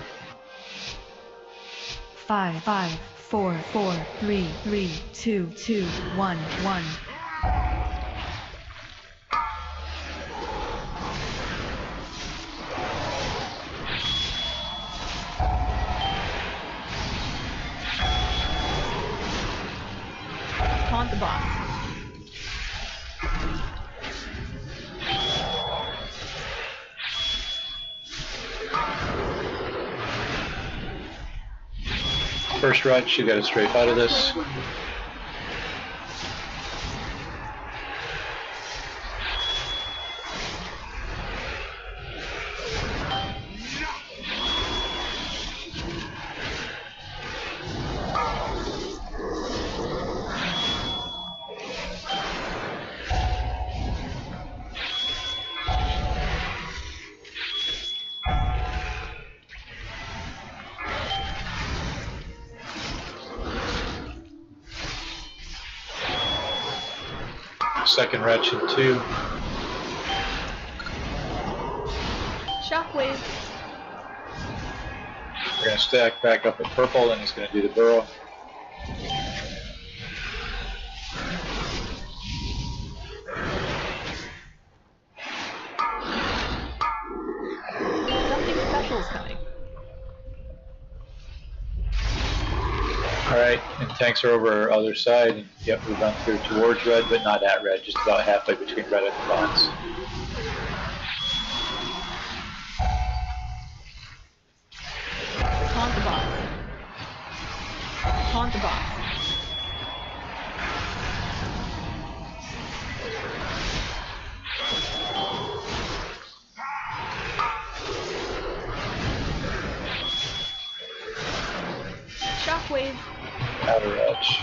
5, 5, 4, 4, 3, 3, 2, 2, 1, 1. Taunt the boss. First run, should get a strafe out of this. Second wretch in 2. Shockwave. We're going to stack back up at purple, and he's going to do the burrow. Something special is coming. Alright, and tanks are over our other side, and yep, we run through towards red, but not at red, just about halfway between red and the box. Taunt the boss. Taunt the boss. Shockwave. Outer edge.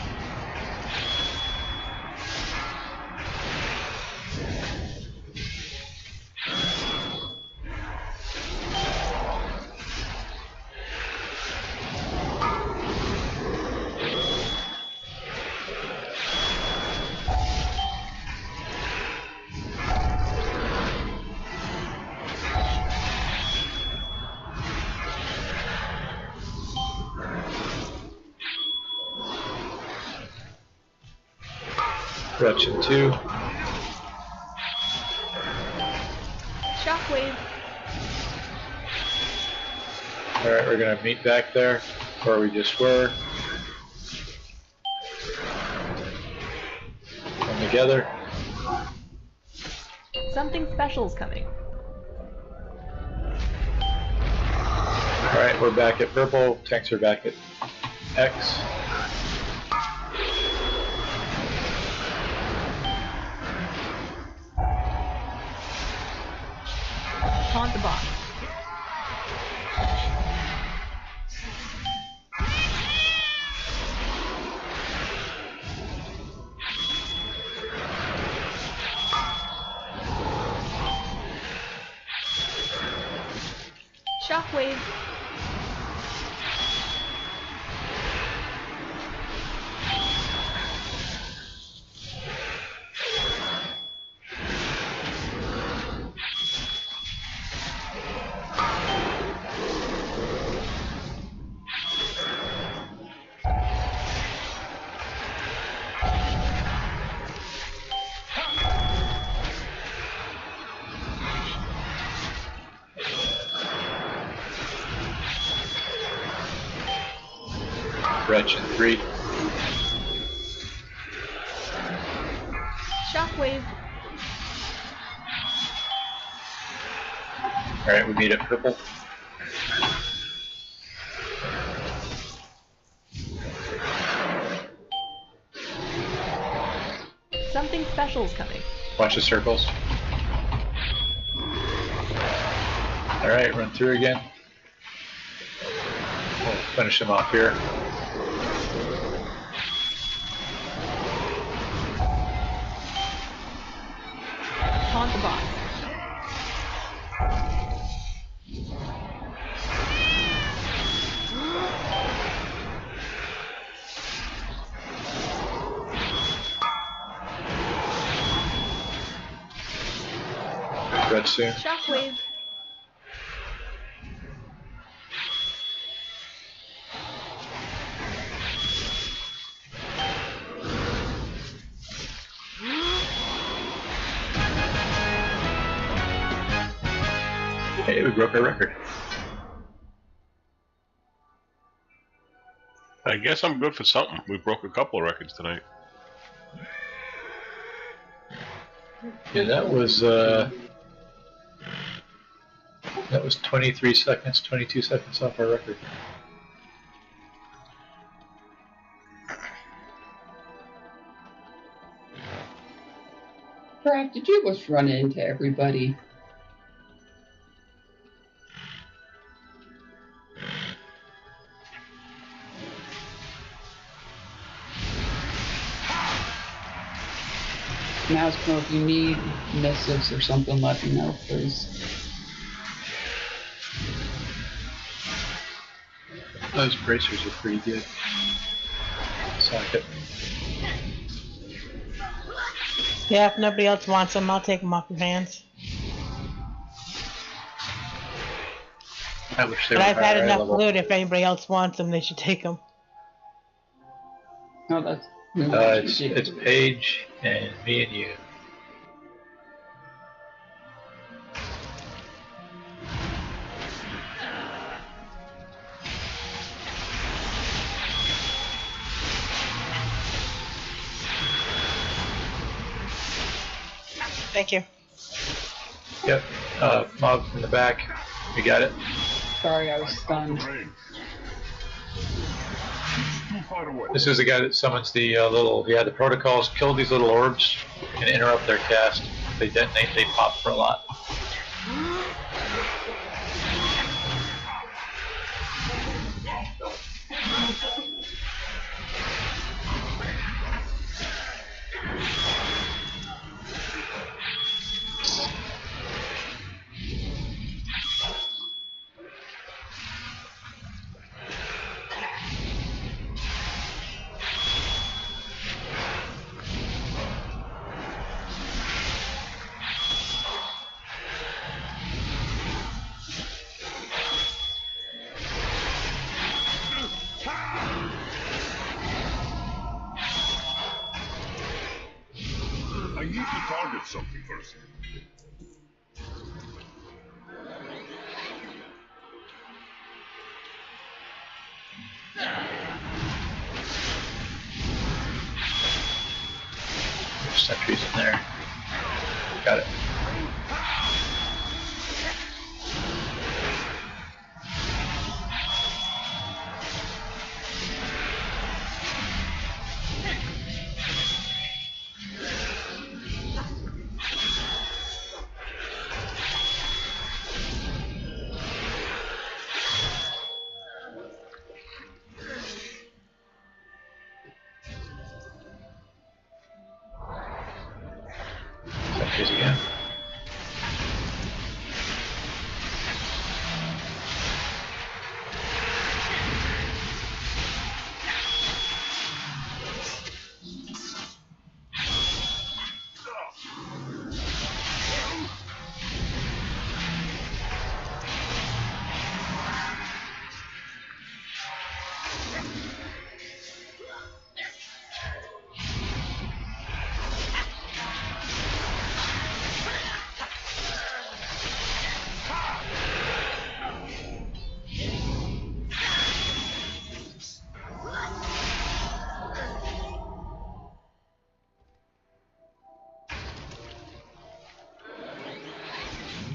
Wretch in 2. Shockwave. Alright, we're gonna meet back there where we just were. Come together. Something special's coming. Alright, we're back at purple. Tanks are back at X. Taunt the boss. Shockwave. Wretch in 3. Shockwave. Alright, we meet at purple. Something special's coming. Watch the circles. Alright, run through again. We'll finish them off here. Taunt the boss. Red soon. Shockwave. Hey, we broke our record. I guess I'm good for something. We broke a couple of records tonight. Yeah, that was 23 seconds, 22 seconds off our record. Brad, did you just run into everybody? Mousecrow, if you need missives or something, let me know, please. Those bracers are pretty good. Sock it. Yeah, if nobody else wants them, I'll take them off your hands. I wish they But were I've had higher enough level. loot. If anybody else wants them, they should take them. No, that's... It's Paige and me and you. Thank you. Yep. Mob in the back. We got it. Sorry, I was stunned. This is the guy that summons the the protocols kill these little orbs and interrupt their cast. If they detonate, they pop for a lot. I need to target something first. There's sentries in there. Got it. Sentries again.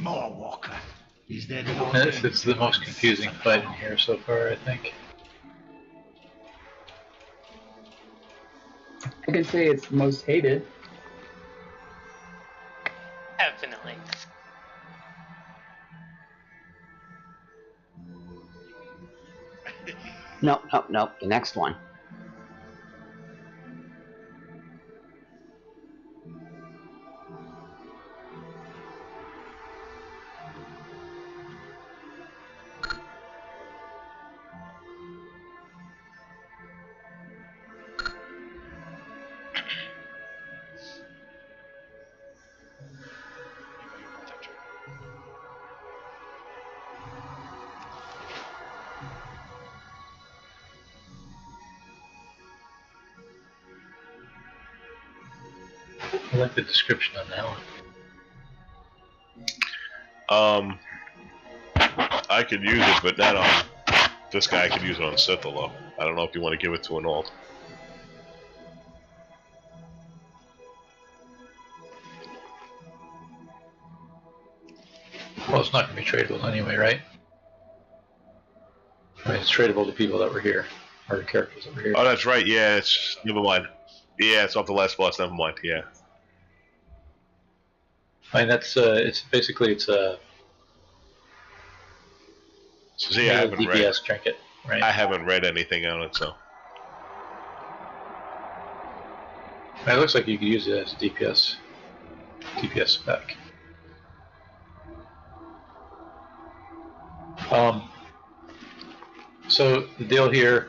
More Walker. Is there the This is the most confusing fight in here so far, I think. I can say it's the most hated. Definitely. Nope, nope, nope. The next one. I like the description on that one. I could use it, but not on this guy. I could use it on Sithalo. I don't know if you want to give it to an alt. Well, it's not going to be tradable anyway, right? I mean, it's tradable to people that were here, or the characters that were here. Oh, that's right. Yeah, it's never mind. Yeah, it's off the last boss. Never mind. Yeah. I mean, that's it's basically it's a See, I haven't read. DPS trinket, right? I haven't read anything on it, so. It looks like you could use it as a DPS spec. So the deal here.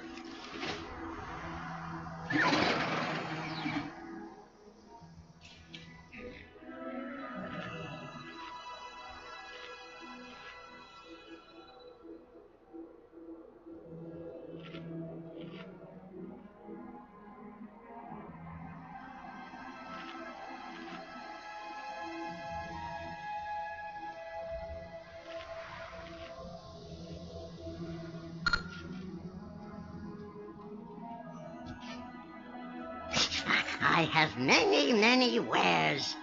I have many, many wares.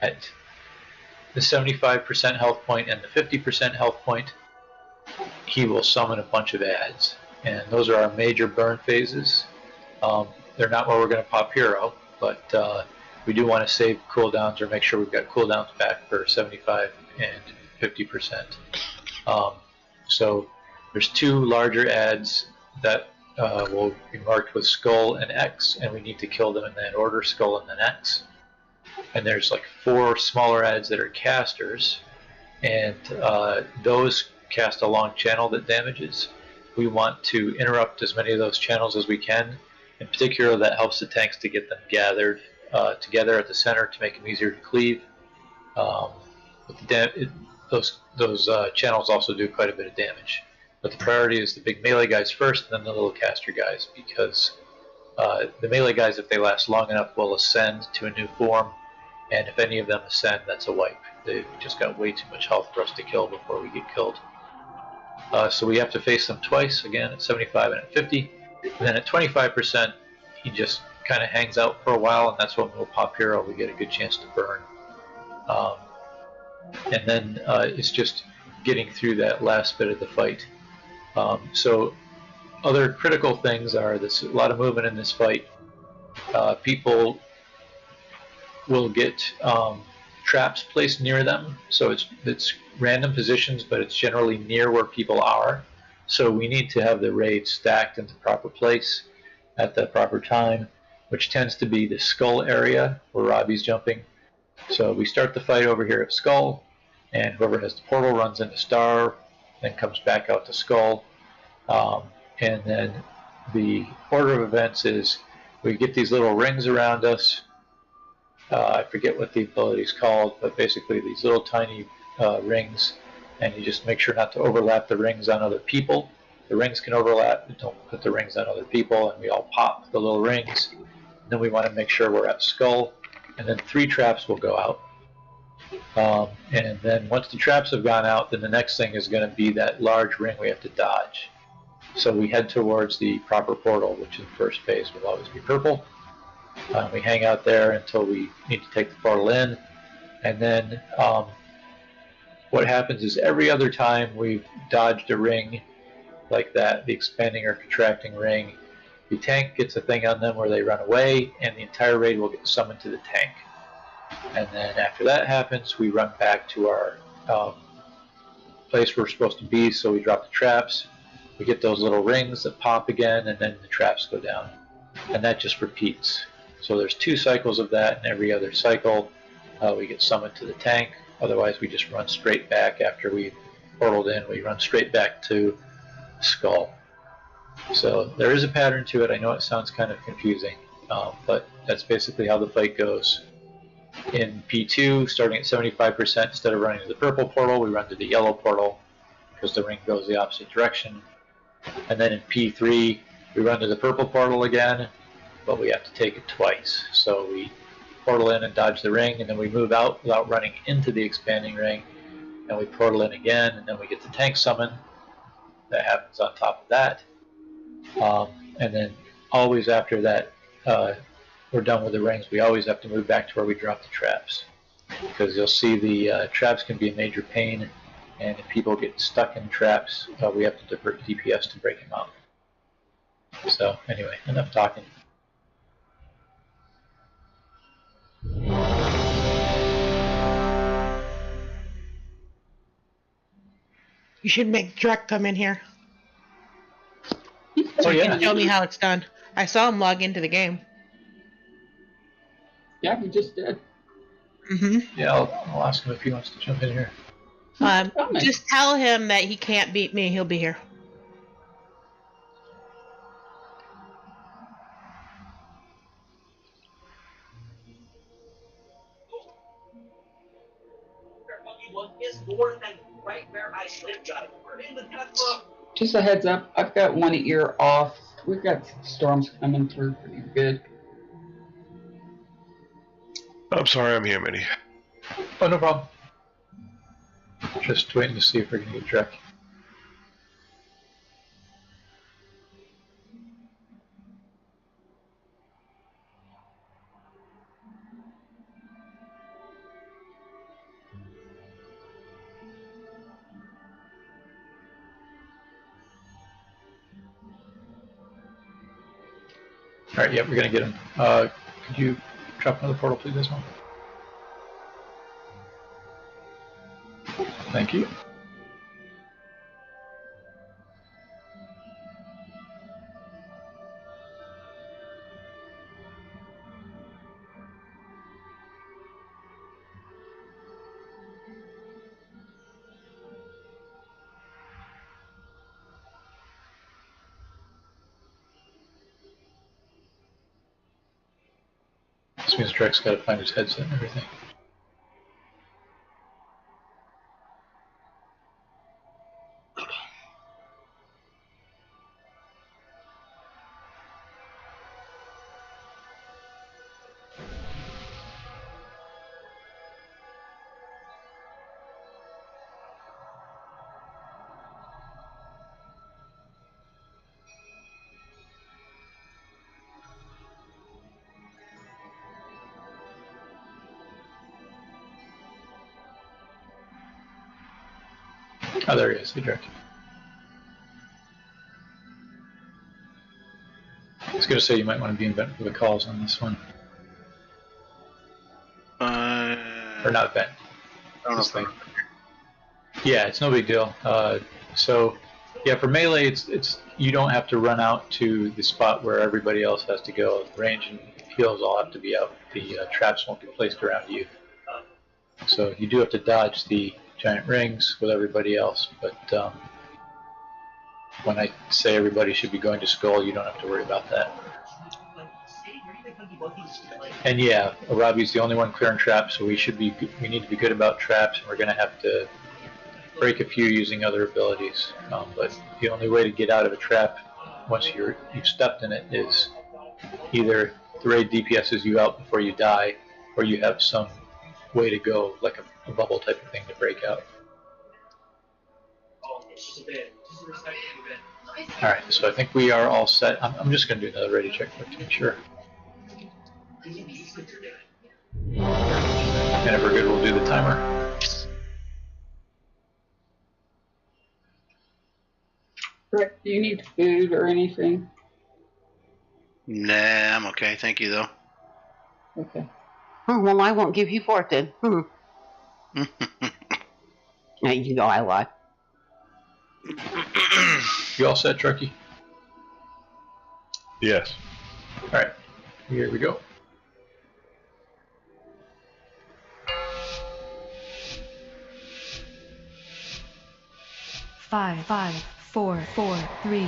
at the 75% health point and the 50% health point, he will summon a bunch of ads. And those are our major burn phases. They're not where we're going to pop hero, but we do want to save cooldowns or make sure we've got cooldowns back for 75 and 50%. So there's 2 larger ads that will be marked with Skull and X, and we need to kill them in that order, Skull and then X. And there's like 4 smaller ads that are casters, and those cast a long channel that damages. We want to interrupt as many of those channels as we can. In particular, that helps the tanks to get them gathered together at the center to make them easier to cleave. Those channels also do quite a bit of damage. But the priority is the big melee guys first, and then the little caster guys, because the melee guys, if they last long enough, will ascend to a new form, and if any of them ascend, that's a wipe. They've just got way too much health for us to kill before we get killed. So we have to face them twice, again at 75 and at 50. And then at 25%, he just kind of hangs out for a while, and that's when we'll pop hero. We get a good chance to burn. And then it's just getting through that last bit of the fight. So other critical things are there's a lot of movement in this fight. People will get traps placed near them, so it's random positions, but it's generally near where people are. So we need to have the raid stacked in the proper place at the proper time, which tends to be the Skull area where Robbie's jumping. So we start the fight over here at Skull, and whoever has the portal runs into Star, then comes back out to Skull. And then the order of events is we get these little rings around us. I forget what the ability is called, but basically these little tiny rings, and you just make sure not to overlap the rings on other people. The rings can overlap, but don't put the rings on other people, and we all pop the little rings. Then we want to make sure we're at Skull, and then 3 traps will go out. And then once the traps have gone out, then the next thing is going to be that large ring we have to dodge. So we head towards the proper portal, which in first phase will always be purple. We hang out there until we need to take the portal in, and then what happens is every other time we've dodged a ring like that, the expanding or contracting ring, the tank gets a thing on them where they run away, and the entire raid will get summoned to the tank. And then after that happens, we run back to our place we're supposed to be, so we drop the traps, we get those little rings that pop again, and then the traps go down. And that just repeats. So there's 2 cycles of that, and every other cycle we get summoned to the tank. Otherwise we just run straight back after we portaled in. We run straight back to Skull. So there is a pattern to it. I know it sounds kind of confusing, but that's basically how the fight goes. In P2, starting at 75%, instead of running to the purple portal, we run to the yellow portal because the ring goes the opposite direction. And then in P3, we run to the purple portal again, but we have to take it twice. So we portal in and dodge the ring, and then we move out without running into the expanding ring, and we portal in again, and then we get the tank summon. That happens on top of that. And then always after that, we're done with the rings, we always have to move back to where we drop the traps. Because you'll see the traps can be a major pain, and if people get stuck in traps, we have to divert DPS to break them out. So anyway, enough talking. You should make Drek come in here. Oh, He yeah. can show me how it's done. I saw him log into the game. Yeah, he just did. Yeah, I'll ask him if he wants to jump in here. Just tell him that he can't beat me. He'll be here. Just a heads up, I've got one ear off. We've got storms coming through pretty good. I'm sorry, I'm here, Minnie. Oh, no problem. Just waiting to see if we're going to get Drek. Alright, yep, we're gonna get him. Could you drop another portal, please, this one? Thank you. This means Drek's got to find his headset and everything. Oh, there he is. Hey, Drek. I was going to say you might want to be in vent for the calls on this one. Or not vent. This thing. Yeah, it's no big deal. So, yeah, for melee, it's you don't have to run out to the spot where everybody else has to go. Range and heals all have to be out. The traps won't be placed around you. So you do have to dodge the giant rings with everybody else, but when I say everybody should be going to Skull, you don't have to worry about that. And yeah, Robbie's the only one clearing traps, so we need to be good about traps, and we're going to have to break a few using other abilities. But the only way to get out of a trap once you've stepped in it is either the raid DPSs you out before you die, or you have some way to go, like a bubble type of thing to break out. Alright, so I think we are all set. I'm just going to do another ready check to make sure. And if we're good, we'll do the timer. Rick, do you need food or anything? Nah, I'm okay. Thank you, though. Okay. Oh, well, I won't give you fork then. Now you know I lie. You all set, Truckee? Yes. Alright, here we go. Five, 4, 3,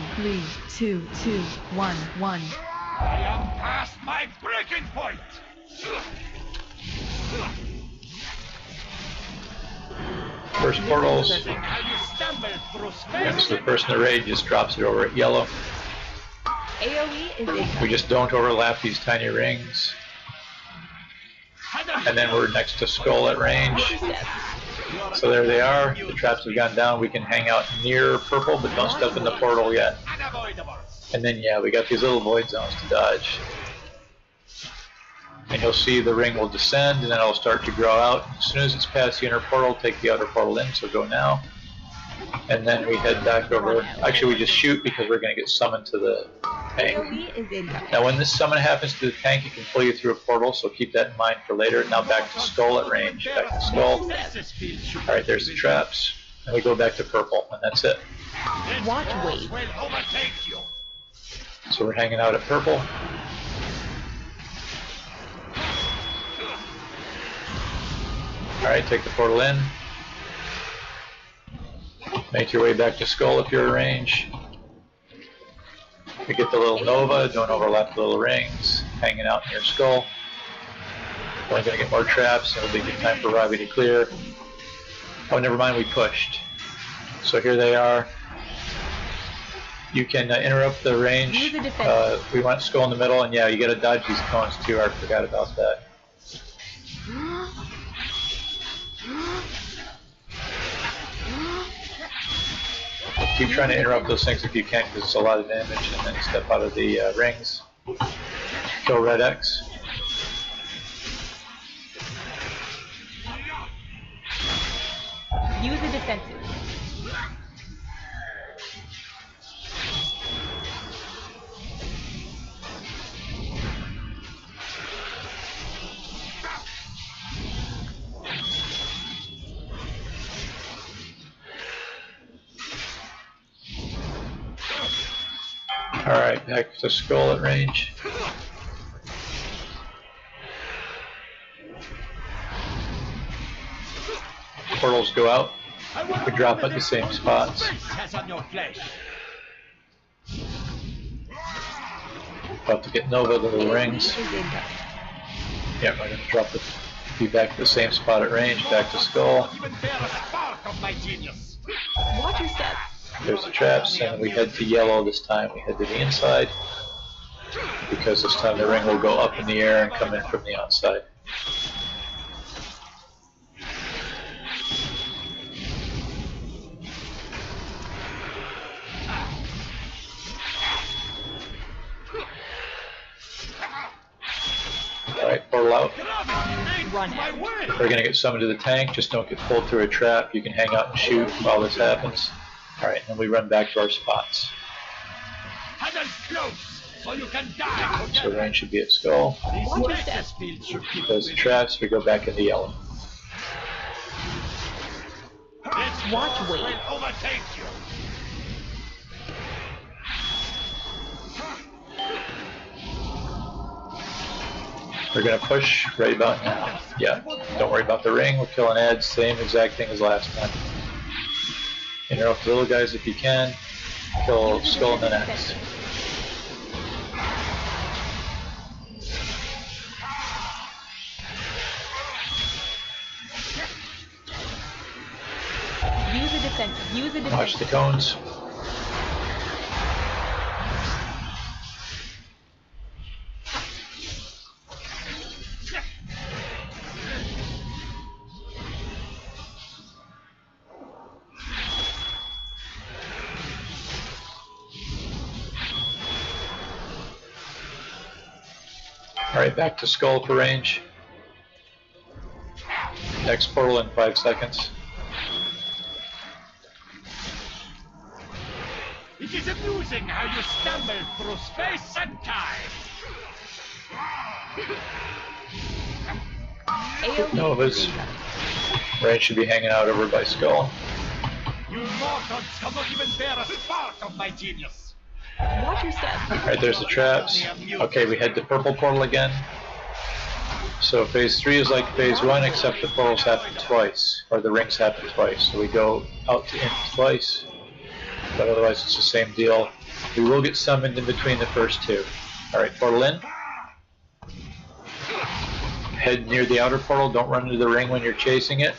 2, 1, 1. I am past my breaking point! First portals. Yeah, so the person in the raid just drops it over at yellow. AoE is in. We just don't overlap these tiny rings. And then we're next to Skull at range. So there they are. The traps have gone down. We can hang out near purple, but don't step in the portal yet. And then, yeah, we got these little void zones to dodge. And you'll see the ring will descend, and then it'll start to grow out. As soon as it's past the inner portal, take the outer portal in, so go now. And then we head back over. Actually, we just shoot because we're going to get summoned to the tank. Now, when this summon happens to the tank, it can pull you through a portal, so keep that in mind for later. Now back to Skull at range. Back to Skull. Alright, there's the traps. And we go back to purple, and that's it. Watch wave. So we're hanging out at purple. Alright, take the portal in. Make your way back to Skull if you're at range. We get the little Nova, don't overlap the little rings, hanging out near Skull. We're going to get more traps, and it'll be a good time for Robbie to clear. Oh, never mind, we pushed. So here they are. You can interrupt the range. We want Skull in the middle, and yeah, you got to dodge these cones too. I forgot about that. Keep trying to interrupt those things if you can, because it's a lot of damage, and then step out of the rings. Kill Red X. Use the defensive. Alright, back to skull at range. Portals go out. We drop at the same spots. About to get Nova to the rings. Yeah, we're going to drop the be back at the same spot at range, back to skull. Watch your step. There's the traps, and we head to yellow this time. We head to the inside, because this time the ring will go up in the air and come in from the outside. Alright, portal out. We're going to get summoned to the tank, just don't get pulled through a trap. You can hang out and shoot while this happens. Alright, and we run back to our spots. So range should be at skull. Those traps, we go back into yellow. Watch wave. We're going to push right about now. Yeah, don't worry about the ring. We're killing ads. Same exact thing as last time. Interrupt the little guys if you can. Kill skull and then X. Use a defensive. Use a defensive. Watch the cones. Alright, back to skull for range. Next portal in 5 seconds. It is amusing how you stumble through space and time. Nova's range should be hanging out over by skull. You mortals cannot even bear a spark of my genius. Watch your step. Alright, there's the traps. Okay, we head to purple portal again. So phase 3 is like phase 1, except the portals happen twice, or the rings happen twice. So we go out to in twice, but otherwise it's the same deal. We will get summoned in between the first two. Alright, portal in. Head near the outer portal, don't run into the ring when you're chasing it.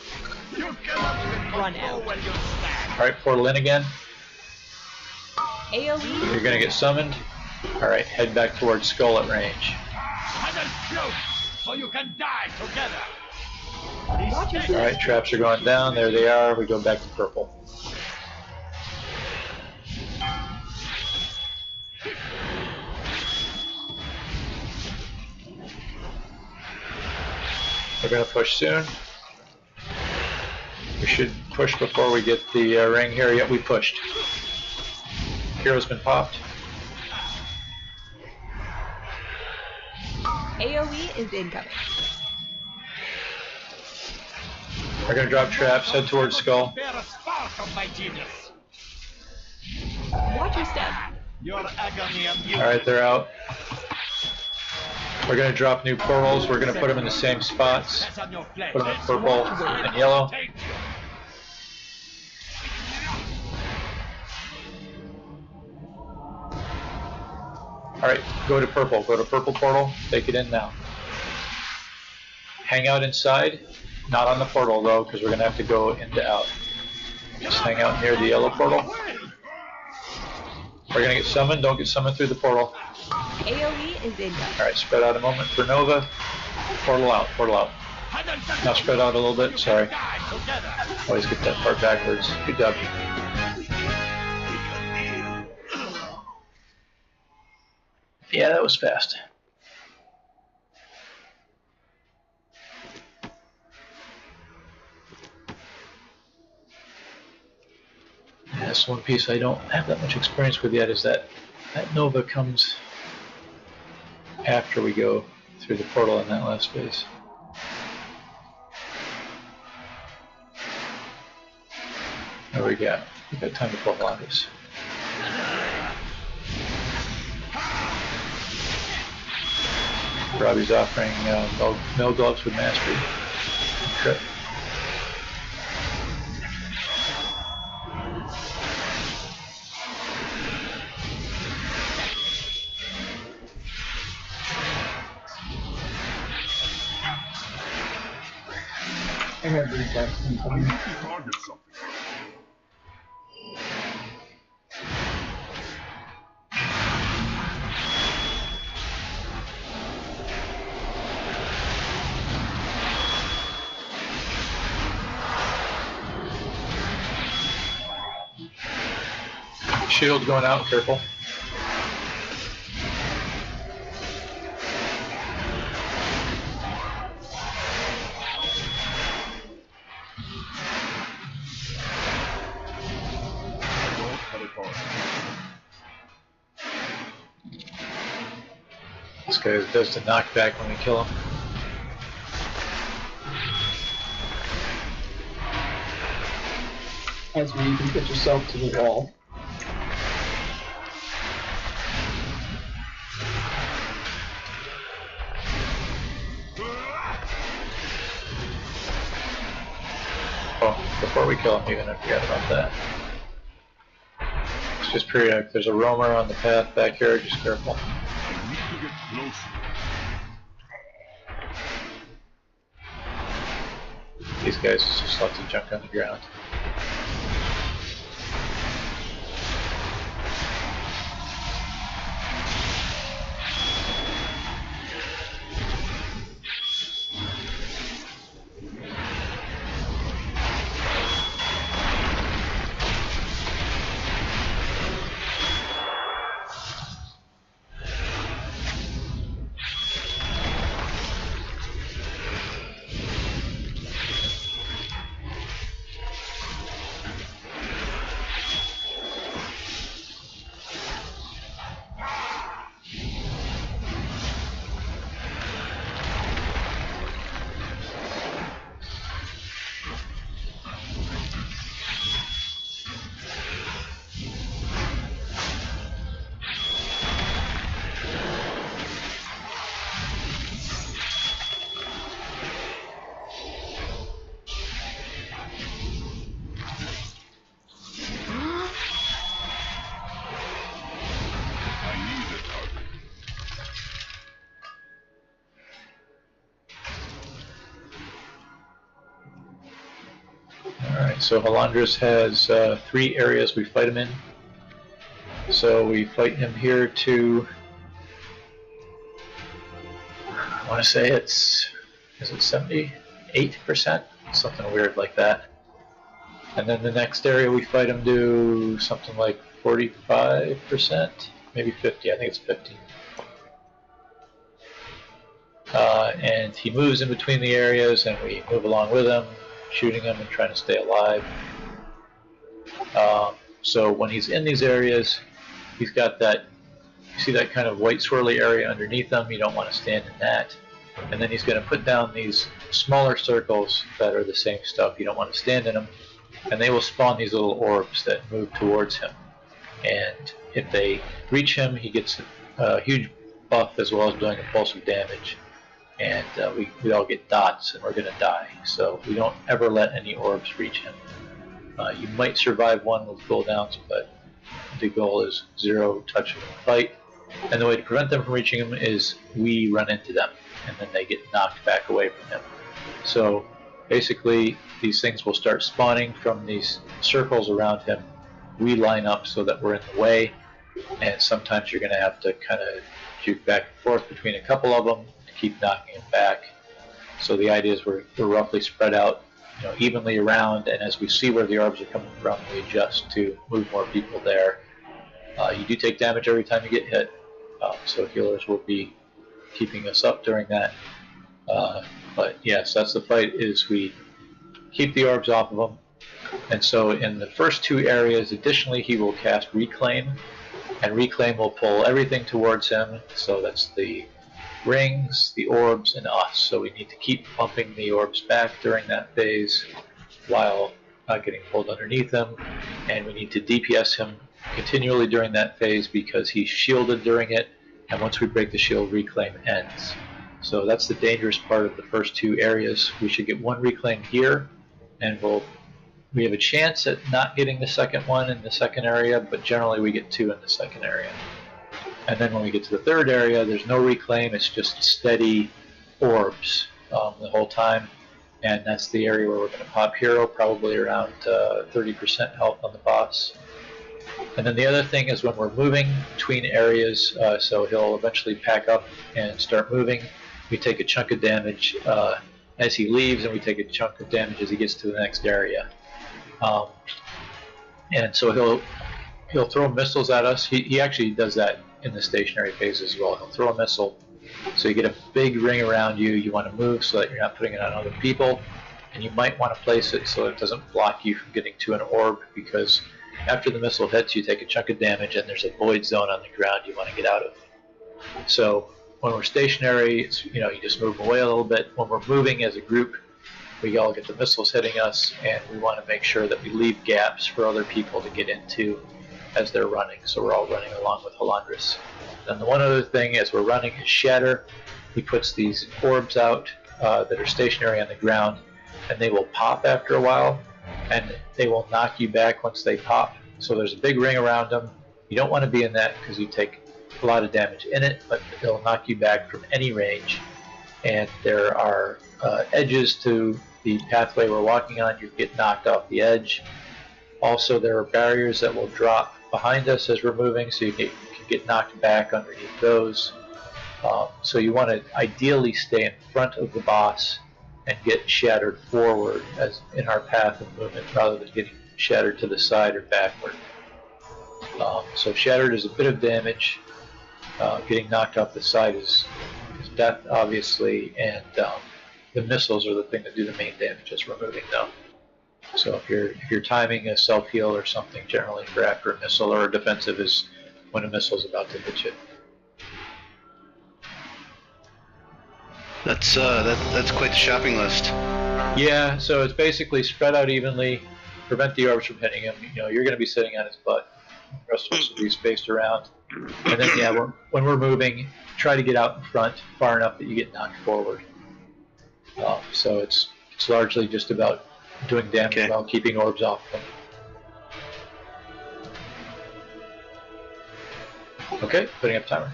Run out. Alright, portal in again. AoE. You're gonna get summoned. Alright, head back towards skull at range. So you can die together. Alright, traps are going down. There they are. We go back to purple. We're going to push soon. We should push before we get the ring here. Yep, we pushed. Hero's been popped. AoE is incoming. We're going to drop traps, head towards skull. Watch your step. Alright, they're out. We're going to drop new portals. We're going to put them in the same spots. Put them in purple and yellow. Alright, go to purple. Go to purple portal. Take it in now. Hang out inside. Not on the portal though, because we're going to have to go into out. Just hang out near the yellow portal. We're going to get summoned. Don't get summoned through the portal. AoE is incoming. Alright, spread out a moment for Nova. Portal out, portal out. Now spread out a little bit, sorry. Always get that part backwards. Good job. Yeah, that was fast. That's one piece I don't have that much experience with yet, is that Nova comes after we go through the portal in that last phase. What do we got? We got time to pull Blondis. Robbie's offering mill gloves with mastery. Crit. I have reflex coming. Target something. Shield's going out, careful. This guy does the knockback when we kill him. That's where you can put yourself to the wall. Oh, before we kill him, even I forgot about that. It's just periodic. There's a roamer on the path back here, just careful. I need to get closer. These guys just lots of junk on the ground. Alright, so Halandris has 3 areas we fight him in. So we fight him here to, I want to say is it 78%? Something weird like that. And then the next area we fight him to something like 45%, maybe 50, I think it's 50. And he moves in between the areas and we move along with him, shooting him and trying to stay alive. So when he's in these areas, he's got that, you see that kind of white swirly area underneath him, you don't want to stand in that. And then he's going to put down these smaller circles that are the same stuff, you don't want to stand in them. And they will spawn these little orbs that move towards him. And if they reach him, he gets a huge buff as well as doing impulsive damage. And we all get dots and we're going to die. So we don't ever let any orbs reach him. You might survive one with cooldowns, but the goal is 0 touch of the fight. And the way to prevent them from reaching him is we run into them and then they get knocked back away from him. So basically these things will start spawning from these circles around him. We line up so that we're in the way, and sometimes you're going to have to kind of juke back and forth between a couple of them to keep knocking him back. So the idea is we're roughly spread out, evenly around, and as we see where the orbs are coming from, we adjust to move more people there. You do take damage every time you get hit, so healers will be keeping us up during that. But yes, that's the fight, is we keep the orbs off of him. And so in the first 2 areas, additionally, he will cast Reclaim, and Reclaim will pull everything towards him. So that's the rings, the orbs, and us. So we need to keep pumping the orbs back during that phase while not getting pulled underneath him. And we need to DPS him continually during that phase because he's shielded during it. And once we break the shield, Reclaim ends. So that's the dangerous part of the first two areas. We should get one reclaim here, and we have a chance at not getting the second one in the second area, but generally we get two in the second area. And then when we get to the third area, there's no reclaim, it's just steady orbs the whole time. And that's the area where we're going to pop hero, probably around 30% health on the boss. And then the other thing is when we're moving between areas, so he'll eventually pack up and start moving, we take a chunk of damage as he leaves, and we take a chunk of damage as he gets to the next area. And so he'll throw missiles at us. He actually does that in the stationary phase as well. He'll throw a missile, so you get a big ring around you. You want to move so that you're not putting it on other people, and you might want to place it so it doesn't block you from getting to an orb, because after the missile hits, you take a chunk of damage, and there's a void zone on the ground you want to get out of. So when we're stationary, it's, you just move away a little bit. When we're moving as a group, we all get the missiles hitting us, and we want to make sure that we leave gaps for other people to get into as they're running, so we're all running along with Halandris. And the one other thing as we're running is Shatter. He puts these orbs out that are stationary on the ground, and they will pop after a while, and they will knock you back once they pop. So there's a big ring around them. You don't want to be in that because you take a lot of damage in it, but they'll knock you back from any range. And there are edges to the pathway we're walking on. You get knocked off the edge. Also, there are barriers that will drop behind us as we're moving, so you can get knocked back underneath those. So you want to ideally stay in front of the boss and get shattered forward as in our path of movement, rather than getting shattered to the side or backward. So shattered is a bit of damage. Getting knocked off the side is death, obviously, and the missiles are the thing that do the main damage as we're moving, though. So if you're timing a self-heal or something, generally for after a missile or a defensive is when a missile is about to hit you. That's quite the shopping list. Yeah, so it's basically spread out evenly, prevent the orbs from hitting him. You're going to be sitting on his butt. The rest of us will be spaced around. And then, when we're moving, try to get out in front far enough that you get knocked forward. So it's largely just about doing damage while keeping orbs off them. Okay, putting up timer.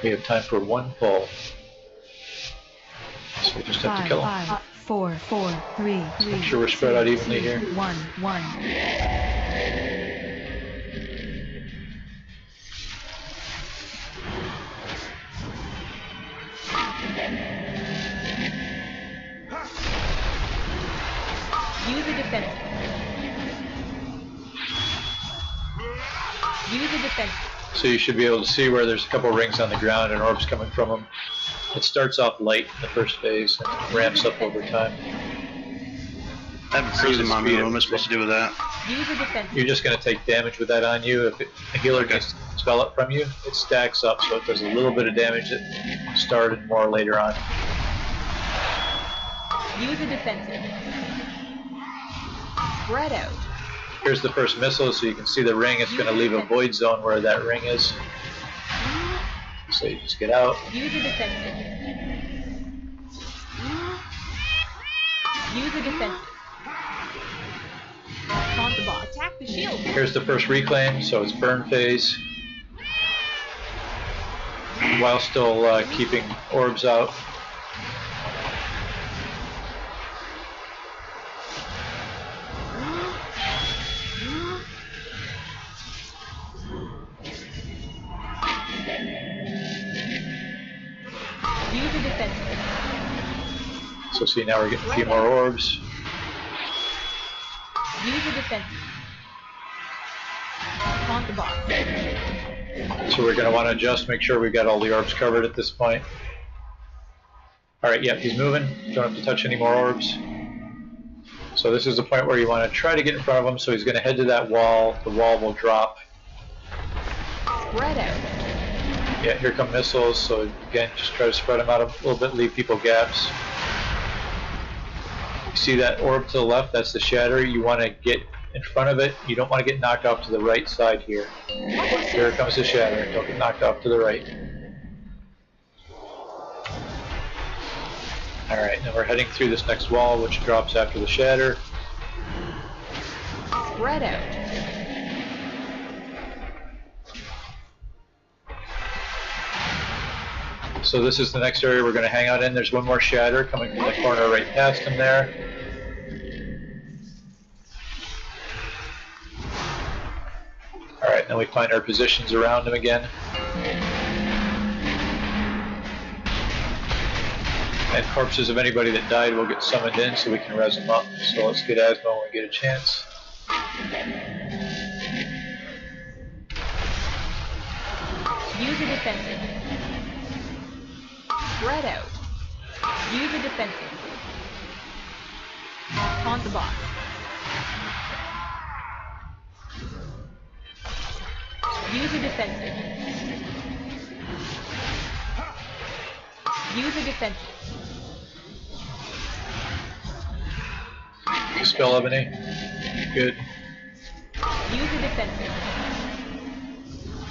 We have time for one pull. So we just have to kill him. 5, 4, 4, 3, 3. Make sure we're spread out evenly here. 1, 1. Use a defense. Use a defense. So you should be able to see where there's a couple rings on the ground and orbs coming from them. It starts off light in the first phase and ramps up over time. I have a cruising on me. What am I supposed to do with that? Use a defense. You're just going to take damage with that on you. If a healer gets a spell up from you, it stacks up, so it does a little bit of damage that started more later on. Use a defensive. Spread out. Here's the first missile, so you can see the ring. It's going to leave a void zone where that ring is. So you just get out. Use a defensive. Use a defensive. Taunt the boss. Attack the shield. Here's the first reclaim, so it's burn phase. While still keeping orbs out. Use a defensive. So see, now we're getting a few more orbs. Use a defensive. Taunt the boss. So we're going to want to adjust, make sure we've got all the orbs covered at this point. Alright, yeah, he's moving. Don't have to touch any more orbs. So this is the point where you want to try to get in front of him, so he's going to head to that wall. The wall will drop. Spread out. Yeah, here come missiles, so again, just try to spread them out a little bit, leave people gaps. You see that orb to the left? That's the shatter. You want to get in front of it. You don't want to get knocked off to the right side here. Here comes the shatter. Don't get knocked off to the right. Alright, now we're heading through this next wall, which drops after the shatter. Spread out. So this is the next area we're going to hang out in. There's one more shatter coming from the corner right past him there. Alright, now we find our positions around him again. And corpses of anybody that died will get summoned in so we can res them up. So let's get Asmo when we get a chance. Use a defensive. Spread out. Use a defensive. Taunt the boss. Use a defensive. Use a defensive. Spell Ebony. Good. Use a defensive.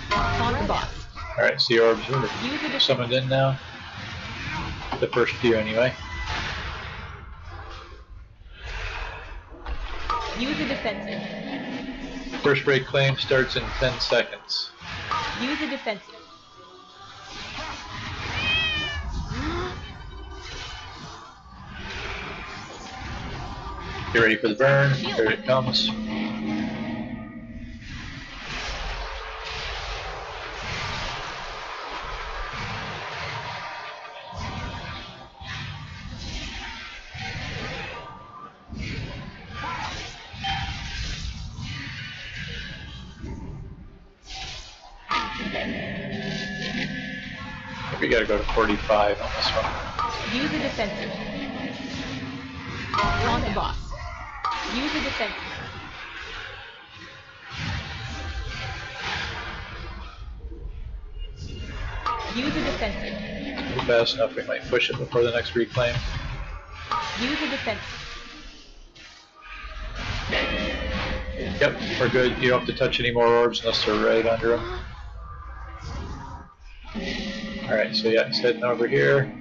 Taunt the boss. Alright, sea orbs are summoned in now. The first few anyway. Use a defensive. First break claim starts in 10 seconds. Use a defensive. Get ready for the burn. Here it comes. We gotta go to 45 on this one. Use a defensive. Taunt the boss. Use a defensive. Use a defensive. Move fast enough, we might push it before the next reclaim. Use a defensive. Yep, we're good. You don't have to touch any more orbs unless they're right under them. Alright, so yeah, it's heading over here.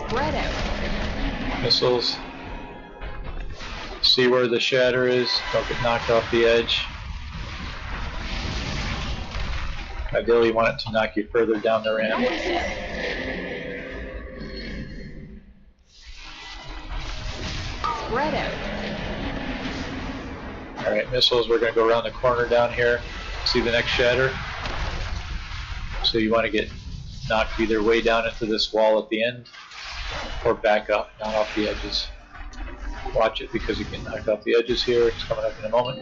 Spread out. Missiles. See where the shatter is. Don't get knocked off the edge. Ideally, you want it to knock you further down the ramp. Spread out. Alright, missiles, we're going to go around the corner down here. See the next shatter? So you want to get knocked either way down into this wall at the end, or back up, not off the edges. Watch it because you can knock off the edges here. It's coming up in a moment.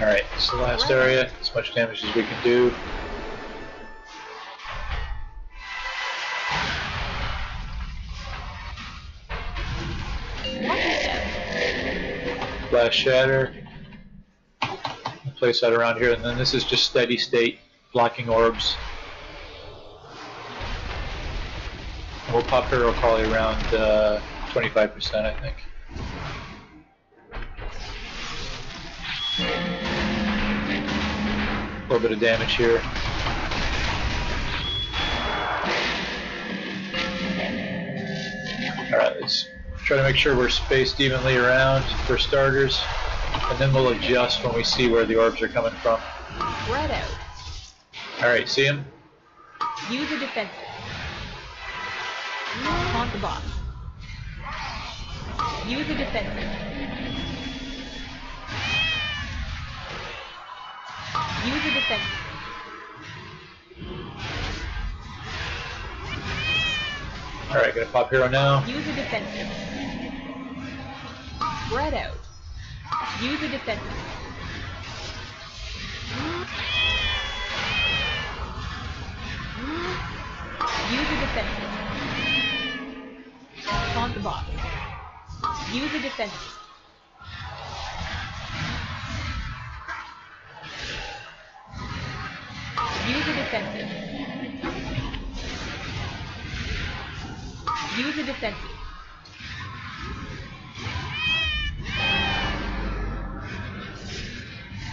Alright, it's the last area. As much damage as we can do. Last shatter. We'll place that around here, and then this is just steady state, blocking orbs. And we'll pop Hero probably around 25%, I think. A little bit of damage here. Alright, let's try to make sure we're spaced evenly around for starters, and then we'll adjust when we see where the orbs are coming from. Spread out. Alright, see him? Use a defensive. Taunt the boss. Use a defensive. Use a defensive. Alright, gonna pop Hero now. Use a defensive. Spread out. Use a defensive. Use a defensive. Taunt the boss. Use a defensive. Use a defensive. Use a defensive.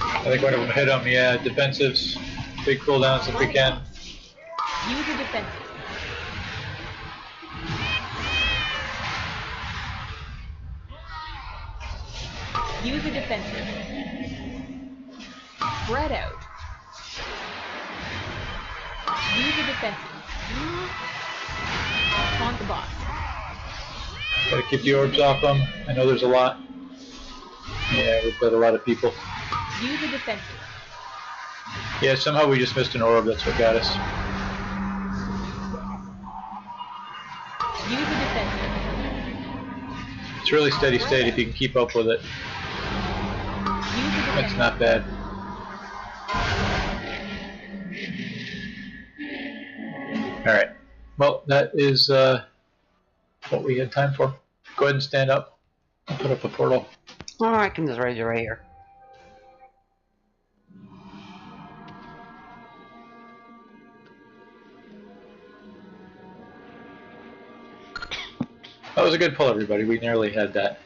I think we're gonna hit them. Yeah, defensives, big cooldowns if we can. Use a defensive. Use a defensive. Spread out. Use a defensive. Taunt the boss. Gotta keep the orbs off them. I know there's a lot. Yeah, we've got a lot of people. Use a defensive. Yeah, somehow we just missed an orb. That's what got us. Use a defensive. It's really steady state if you can keep up with it. That's not bad. Alright. Well, that is what we had time for. Go ahead and stand up. I'll put up a portal. Alright, I can just raise it right here. That was a good pull, everybody. We nearly had that.